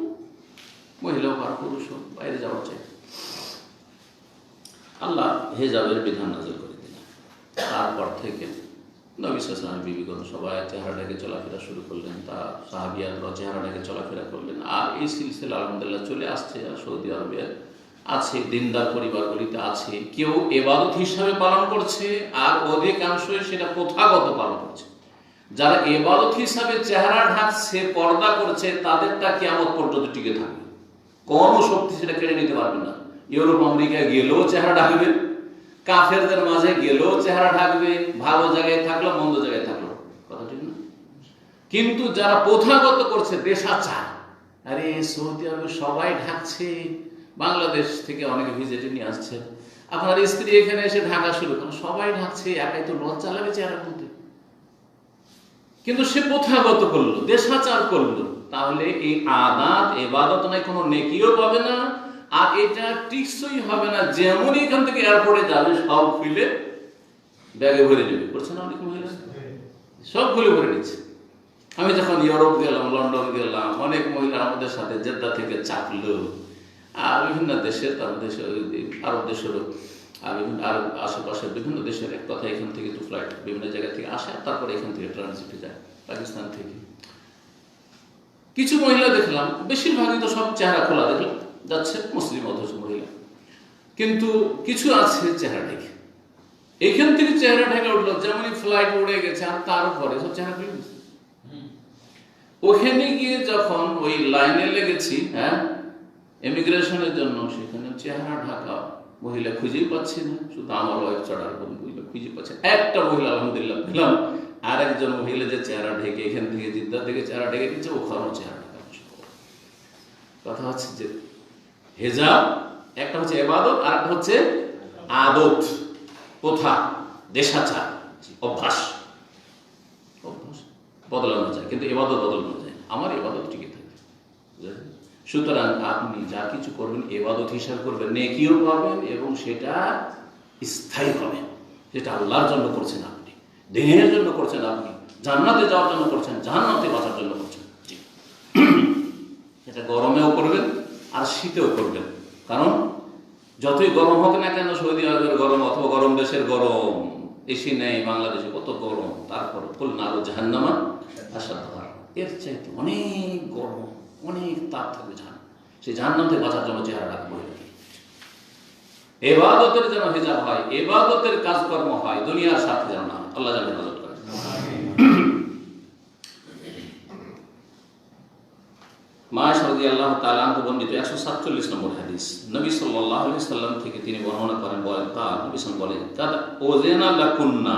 মহিলা হোক আর পুরুষ হোক, বাইরে যাওয়া চাই। আল্লাহ হেজাবের বিধান নাযিল করে দিলেন। তারপর থেকে নবী সাল্লাল্লাহু আলাইহি ওয়াসাল্লাম বিবিগণ সবাই চেহারা ঢেকে চলাফেরা শুরু করলেন, তা সাহাবিয়ারা চেহারা ঢেকে চলাফেরা করলেন। আর এই সিলসিলা আলহামদুলিল্লাহ চলে আসছে। আর সৌদি আরবে আছে, দিনদার পরিবারগুলিতে আছে, কেউ ইবাদত হিসাবে পালন করছে, আর অধিকাংশই সেটা প্রথাগত পালন করছে। যারা ইবাদত হিসাবে চেহারা ঢাকছে, পর্দা করছে, তাদেরটা কিয়ামত পর্যন্ত টিকে থাকবে, কোন শক্তি সেটা কেড়ে নিতে পারবে না। ইউরোপ আমেরিকা গেলেও চেহারা ঢাকবে, কাফেরদের মাঝে গেলেও চেহারা ঢাকবে, ভালো জায়গায় থাকলো মন্দ জায়গায় থাকলো, কথা ঠিক না? কিন্তু যারা প্রথাগত করছে, দেশাচার, আরে সৌদি আরবে সবাই ঢাকছে, বাংলাদেশ থেকে অনেকে ভিজিটে নিয়ে আসছে, আপনার স্ত্রী এখানে এসে ঢাকা শুরু করেন, সবাই ঢাকছে, একাই তো লজ্জা লাগে চেহারা বলতে। কিন্তু সে প্রথাগত করলো, দেশাচার করলো, তাহলে এই আদাত ইবাদত নয়, কোনো নেকিও পাবে না, আর এটা টিকসই হবে না। যেমন এখান থেকে এয়ারপোর্টে যাবে, সব খুলে ব্যাগে ভরে নেবে, করছে না অনেক মহিলা, সব খুলে ভরে নিচ্ছে। আমি যখন ইউরোপ গেলাম, লন্ডন গেলাম, অনেক মহিলা আমাদের সাথে জেদ্দা থেকে চাপলো, বিভিন্ন দেশের, তার দেশে আরব দেশেরও বিভিন্ন আরব আশেপাশের বিভিন্ন দেশের এক কথা এখান থেকে তো ফ্লাইট বিভিন্ন জায়গা থেকে আসে, তারপরে এখান থেকে ট্রানজিটে যায় পাকিস্তান থেকে। কিছু মহিলা দেখলাম, বেশিরভাগই তো সব চেহারা খোলা দেখলাম যাচ্ছে, মুসলিম অথচ মহিলা, কিন্তু কিছু আছে চেহারা ঢেকে। এখান থেকে চেহারা ঢেকে উঠলো, যেমনই ফ্লাইট উড়ে গেছে আর তার উপরে সব চেহারা খুলে গেছে। ওখানে গিয়ে যখন ওই লাইনে লেগেছি, হ্যাঁ, ইমিগ্রেশনের জন্য, সেখানে চেহারা ঢাকা মহিলা খুঁজেই পাচ্ছি না, শুধু আমার ওয়াইফ ছাড়া আর কোনো মহিলা খুঁজে পাচ্ছে। একটা মহিলা আলহামদুলিল্লাহ পেলাম, আর একজন মহিলা যে চেহারা ঢেকে এখান থেকে জিদ্দা থেকে চেহারা ঢেকে দিচ্ছে, ওখানেও চেহারা ঢাকা। কথা হচ্ছে যে হেজাব একটা হচ্ছে ইবাদত, আর একটা হচ্ছে আদত, প্রথা, দেশাচার, অভ্যাস। অভ্যাস বদলানো যায়, কিন্তু ইবাদত বদলানো যায়। আমার ইবাদত ঠিকই থাকবে। সুতরাং আপনি যা কিছু করবেন ইবাদত হিসাব করবেন, নেকিও পাবেন এবং সেটা স্থায়ী হবে। যেটা আল্লাহর জন্য করছেন আপনি, দেহের জন্য করছেন আপনি, জান্নাতে যাওয়ার জন্য করছেন, জাহান্নাতে বাঁচার জন্য করছেন। এটা গরমেও করবেন আর শীতেও করবেন। কারণ যতই গরম হোক না কেন, সৌদি আরবের গরম অথবা গরম দেশের গরম, এসি নেই বাংলাদেশে কত গরম, তারপর খুলনা আরো জাহান্নামা আসাদ, এর চাইতে অনেক গরম, অনেক তাপ থাকবে জাহান্নাম। সেই জাহান্নাম থেকে বাঁচার জন্য চেহারা রাখবো। ইবাদতের যেন হিজাব হয়, ইবাদতের কাজকর্ম হয়, দুনিয়ার সাথে যেন না। আল্লাহ যেন হেফাজত করে। মায়েশা রাদিয়াল্লাহু তাআলা আনহা বর্ণিত 147 নম্বর হাদিস, নবী সাল্লাল্লাহু আলাইহি সাল্লাম থেকে তিনি বর্ণনা করেন, বলেন নবী সাল্লাল্লাহু বলেন, কাদ ওযানা লাকুন্না,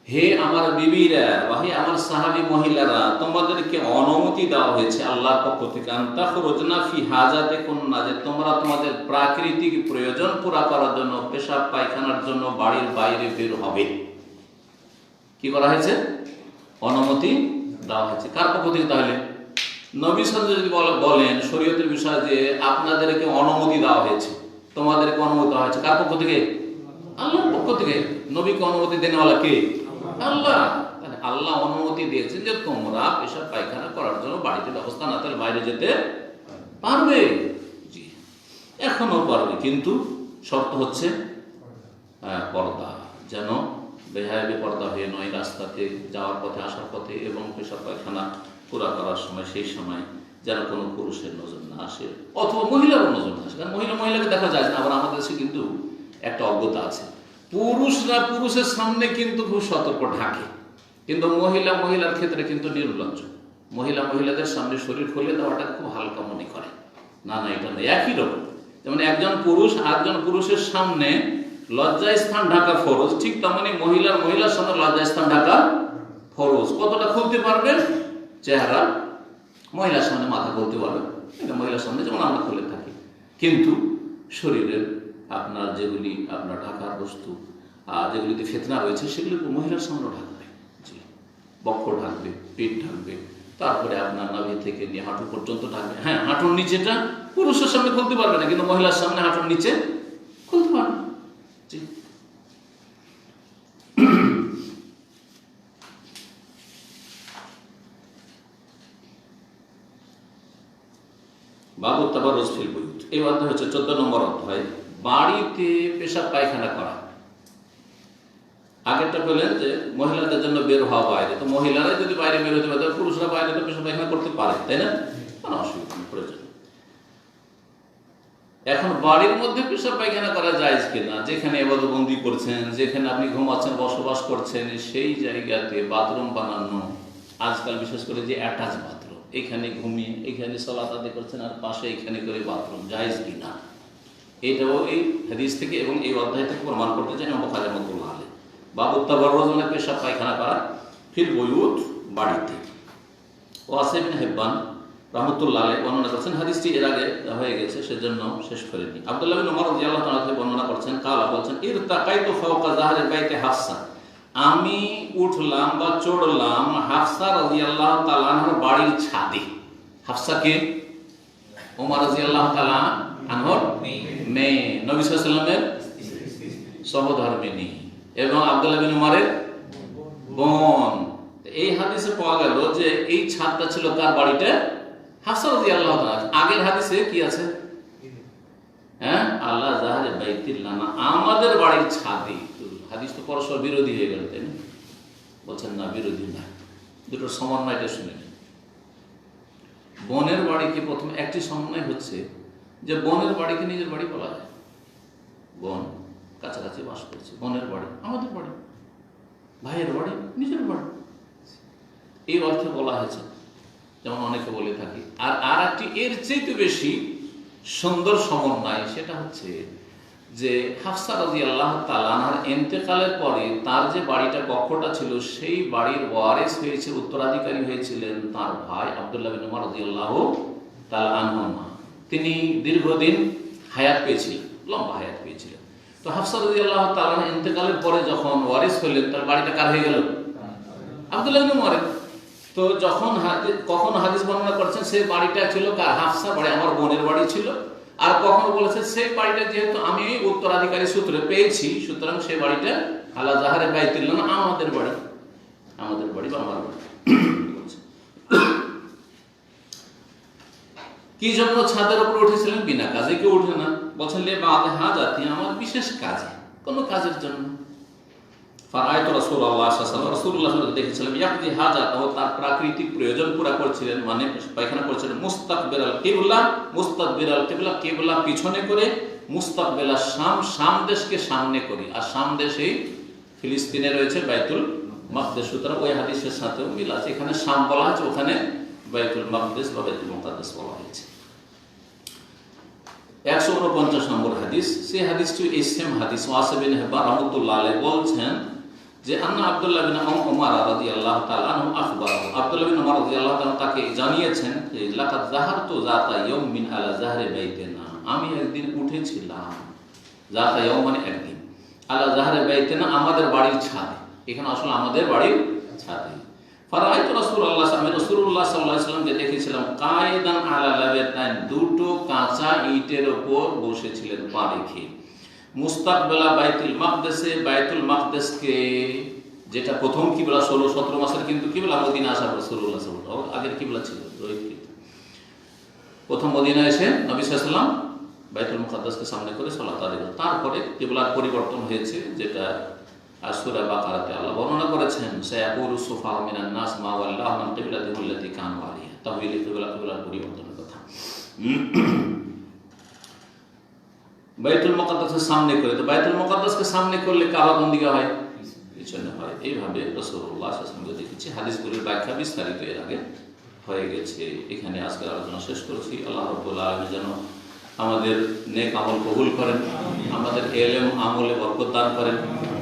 হে আমার বিবিরা বা হে আমার সাহাবী মহিলারা, তোমাদেরকে অনুমতি দেওয়া হয়েছে আল্লাহর পক্ষ থেকে, আনতা খুরুজনা ফি হাজাতিকুন্না, যে তোমরা তোমাদের প্রাকৃতিক প্রয়োজন পুরা করার জন্য, পেশাব পায়খানার জন্য বাড়ির বাইরে বের হবে। কি করা হয়েছে? অনুমতি দেওয়া হয়েছে। কার পক্ষ থেকে? তাহলে নবী সাল্লাল্লাহু আলাইহি ওয়াসাল্লাম যদি বলেন শরীয়তের বিষয় যে আপনাদেরকে অনুমতি দেওয়া হয়েছে, তোমাদেরকে অনুমতি দেওয়া হয়েছে, কার পক্ষ থেকে? আল্লাহর পক্ষ থেকে। নবীকে অনুমতি দেনেওয়ালা কে? আল্লাহ। আল্লাহ অনুমতি দিয়েছেন যে তোমরা পেশাব পায়খানা করার জন্য বাড়িতে ব্যবস্থা না থাকলে বাইরে যেতে পারবে। জি, এখনো পারবে, কিন্তু শর্ত হচ্ছে পর্দা, যেন বেহায়াবি পর্দা হয়ে নয়, রাস্তাতে যাওয়ার পথে, আসার পথে এবং পেশাব পায়খানা পুরা করার সময়, সেই সময় যেন কোনো পুরুষের নজর না আসে অথবা মহিলারও নজর না আসে। কারণ মহিলাকে দেখা যায় না। আবার আমাদের দেশে কিন্তু একটা অজ্ঞতা আছে, পুরুষরা পুরুষের সামনে কিন্তু খুব সতর্ক ঢাকে, কিন্তু মহিলার ক্ষেত্রে কিন্তু নির্লজ্জ। মহিলাদের সামনে শরীর খুলে দেওয়াটা খুব হালকা মনে করে। না, এটা নেই, একই রকম। যেমন একজন পুরুষ আরেকজন পুরুষের সামনে লজ্জাস্থান ঢাকা ফরজ, ঠিক তেমনি মহিলার সামনে লজ্জাস্থান ঢাকা ফরজ। কতটা খুলতে পারবেন চেহারা, মহিলার সামনে মাথা খুলতে পারবেন, এটা মহিলার সামনে যেমন আমরা খুলে থাকি। কিন্তু শরীরের আপনার যেগুলি আপনার ঢাকার বস্তু, যেগুলিতে ফিতনা রয়েছে, সেগুলি মহিলার সামনে ঢাকবে। জি, বক্ষ ঢাকবে, পেট ঢাকবে, তারপরে আপনার নাভি থেকে নিয়ে হাঁটু পর্যন্ত ঢাকবে। হ্যাঁ, হাঁটুর নিচেটা পুরুষের সামনে খুলতে পারবে না, কিন্তু মহিলার সামনে হাঁটুর নিচে খুলতে পারবে। জি, বাবু তাবাররুজ ফিল বুয়ুত, এই অধ্যায় হচ্ছে 14 নম্বর অধ্যায়, বাড়িতে পেশাব পায়খানা করা। আগেরটা বললেন যে মহিলাদের জন্য বের হওয়া বাইরে, তো মহিলারা যদি বাইরে বের হতে পারে, পুরুষরা বাইরে তো পেশাব পায়খানা করতে পারে, তাই না? কোনো অসুবিধা নেই, প্রয়োজন। এখন বাড়ির মধ্যে পেশাব পায়খানা করা যায় কিনা, যেখানে ইবাদতবন্দি করছেন, যেখানে আপনি ঘুমাচ্ছেন, বসবাস করছেন, সেই জায়গাতে বাথরুম বানানো, আজকাল বিশেষ করে যে অ্যাটাচ বাথরুম, এখানে ঘুমিয়ে এখানে সালাত আদায় করছেন আর পাশে এখানে করে বাথরুম, জায়েজ কিনা, এটাও এই হাদিস থেকে এবং এই অধ্যায় থেকে প্রমাণ করতে চাই ইমাম বুখারী রাহিমাহুল্লাহ আলাইহি। বাবু তাবাররুজ মানে পেশাব পায়খানা করা ফিল বুয়ুত, বাড়িতে। ওয়াসি ইবনে হিব্বান রাহমাতুল্লাহ আলাইহি বর্ণনা করেছেন, হাদিসটি এর আগে হয়ে গেছে সেজন্য শেষ করিনি। আব্দুল্লাহ ইবনে উমর রাদিয়াল্লাহু তাআলা থেকে বর্ণনা করছেন, কালা বলছেন, ইরতাকাইতু ফাওকা যাহরিল বাইতি হাফসা, আমি উঠলাম বা চড়লাম হাফসা রাদিয়াল্লাহু তাআলা আনহার বাড়ির ছাদে। হাফসা কে? ওমর রাদিয়াল্লাহু তাআলা আনহার মেয়ে, নবী সাল্লাল্লাহু আলাইহি ওয়াসাল্লামের সহধর্মিণী এবং আব্দুল্লাহ বিন উমরের বোন। এই হাদিসে পাওয়া গেল যে এই ছাদটা ছিল কার বাড়িতে? হাফসা রাদিয়াল্লাহু তাআলা। আগের হাদিসে কি আছে? হ্যাঁ, আল্লাহ জাহারে বাইতিল্লাহ না, আমাদের বাড়ির ছাদে। হাদিস তো পরস্পর বিরোধী হয়ে গেল, তাই না? বলছেন না, বিরোধী না, দুটোর সমন্বয়টা শুনে নিন। বোনের বাড়িকে প্রথমে একটি সমন্বয় হচ্ছে যে বোনের বাড়িকে নিজের বাড়ি বলা যায়। বোন কাছাকাছি বাস করছে, বোনের বাড়ি আমাদের বাড়ি, ভাইয়ের বাড়ি নিজের বাড়ি, এই অর্থে বলা হয়েছে, যেমন অনেকে বলে থাকি। আর একটি এর চেয়ে বেশি সুন্দর সমন্বয়, সেটা হচ্ছে যে হাফসা রাদিয়াল্লাহু তাআলা আনহার ইন্তেকালের পরে তার যে বাড়িটা, কক্ষটা ছিল, সেই বাড়ির ওয়ারিস হয়েছে, উত্তরাধিকারী হয়েছিলেন তার ভাই আব্দুল্লাহ বিন উমর রাদিয়াল্লাহু তাআলা আনহুমা। তিনি দীর্ঘদিন হায়াত পেয়েছিলেন, লম্বা হায়াত পেয়েছিলেন। তো হাফসা রাদিয়াল্লাহু তাআলা ইন্তেকালের পরে যখন ওয়ারিস হলেন, তার বাড়িটা কার হয়ে গেল? আব্দুল্লাহ বিন উমরের। তো যখন কখনো হাদিস বর্ণনা করছেন সেই বাড়িটা ছিল কার? হাফসা বাড়ি, আমার বোনের বাড়ি ছিল। আর কখনো বলেছে সেই বাড়িটা যেহেতু আমি উত্তরাধিকারী সূত্রে পেয়েছি, সুতরাং সেই বাড়িটা আলা জাহারে বাইতুল্লাহ না, আমাদের বাড়ি, আমাদের বাড়ি বা আমার বাড়ি। কি জন্য ছাদের উপর উঠেছিলেন? বিনা কাজে কেউ উঠে না। বলছেন লে বাদে হাজাতি, আমার বিশেষ কাজে, কোন কাজের জন্য। ফারাইতু রাসূলুল্লাহ সাল্লাল্লাহু আলাইহি ওয়াসাল্লাম, রাসূলুল্লাহ দেখেছিলাম ইয়াকদি হাজাত, তার প্রাকৃতিক প্রয়োজন পুরা করছিলেন, মানে পায়খানা করছিলেন। মুস্তাকবিরাল কিবলা, মুস্তাকবিরাল কিবলা, কিবলা পিছনে করে, মুস্তাকবিলা শাম, শাম দেশকে সামনে করে। আর শাম দেশেই ফিলিস্তিনে রয়েছে বাইতুল মাকদিস, সুতরাং ওই হাদিসের সাথেও মিল আছে। এখানে শাম বলা হয়েছে, ওখানে বাইতুল মাকদিস বা বাইতুল মুকাদ্দাস বলা হয়েছে। 149 নম্বর হাদিস, সেই হাদিসটি এই সেম হাদিস। ওয়াসিব বিন হিব্বান রাহমাতুল্লাহ আলাইহি বলছেন যে আন্না আব্দুল্লাহ বিন উমর রাদিয়াল্লাহু তাআলা আনহু আখবারাহু, আব্দুল্লাহ বিন উমর রাদিয়াল্লাহু তাআলা তাকে জানিয়েছেন যে লাকাদ যাহারতু যাতা ইয়াউমিন আলা যাহরি বাইতিনা, আমি একদিন উঠেছিলাম, যাতা ইয়াউম মানে একদিন, আলা যাহরি বাইতিনা আমাদের বাড়ির ছাদে। এখানে আসলে আমাদের বাড়ির ছাদে। ফারাইতু রাসূলুল্লাহ, আমি রাসূলুল্লাহ সাল্লাল্লাহু আলাইহি ওয়াসাল্লামকে দেখেছিলাম কায়দান আলা লাবাতান, দুটো কাঁচা ইটের উপর বসেছিলেন পা রেখে। মুস্তাকবিলা বাইতুল মাকদিসে, বাইতুল মাকদিসকে, যেটা প্রথম কিবলা 16-17 মাসের কিন্তু কিবলা মদিনা আসার পর রাসূলুল্লাহ সাল্লাল্লাহু আলাইহি ওয়াসাল্লাম, আগের কিবলা ছিল রহিত। প্রথম মদিনা এসে নবী সাল্লাল্লাহু আলাইহি ওয়াসাল্লাম বাইতুল মুকাদ্দাসকে সামনে করে সালাত আদায় করেন। তারপরে কিবলার পরিবর্তন হয়েছে, যেটা সূরা বাকারাতে আল্লাহ বর্ণনা করেছেন, সায়াকুলু সুফাহু মিনান নাস মা ওয়াল্লাহু আন কিবলাতিহিম আল্লাতী কানু আলাইহা, তাহওয়িল কিবলার পরিবর্তনের কথা। বাইতুল মুকাদ্দাসের সামনে করে, তো বাইতুল মুকাদ্দাসকে সামনে করলে কাবা কোন দিকে হয়? পিছনে হয়। এইভাবে রাসূলুল্লাহ সাল্লাল্লাহু আলাইহি ওয়াসাল্লাম দেখেছি। হাদিসগুলির ব্যাখ্যা বিস্তারিত এর আগে হয়ে গেছে। এখানে আজকের আলোচনা শেষ করেছি। আল্লাহ রাব্বুল আলামিন যেন আমাদের নেক আমল কবুল করেন, আমাদের ইলম আমলে বরকত দান করেন,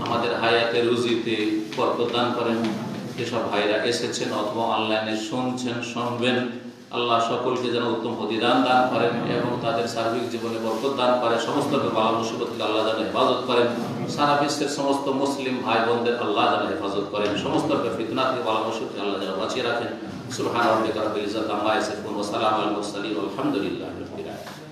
আমাদের হায়াতে রুজিতে বরকত দান করেন। যেসব ভাইরা এসেছেন অথবা অনলাইনে শুনছেন, শুনবেন, আল্লাহ সকলকে যেন উত্তম প্রতিদান দান করেন এবং তাদের সার্বিক জীবনে বরকত দান করে। সমস্ত বালা মুসিবত থেকে আল্লাহ যেন হেফাজত করেন। সারা বিশ্বের সমস্ত মুসলিম ভাই বোনদের আল্লাহ যেন হেফাজত করেন। সমস্ত ফিতনা থেকে বালা মুসিবত থেকে আল্লাহ যেন বাঁচিয়ে রাখেন। সুবহান রাব্বিকা রাব্বিল ইজ্জাতি আম্মা ইয়াসিফুন ওয়া সালামুন আলাল মুরসালিন ওয়া আলহামদুলিল্লাহি রাব্বিল আলামিন।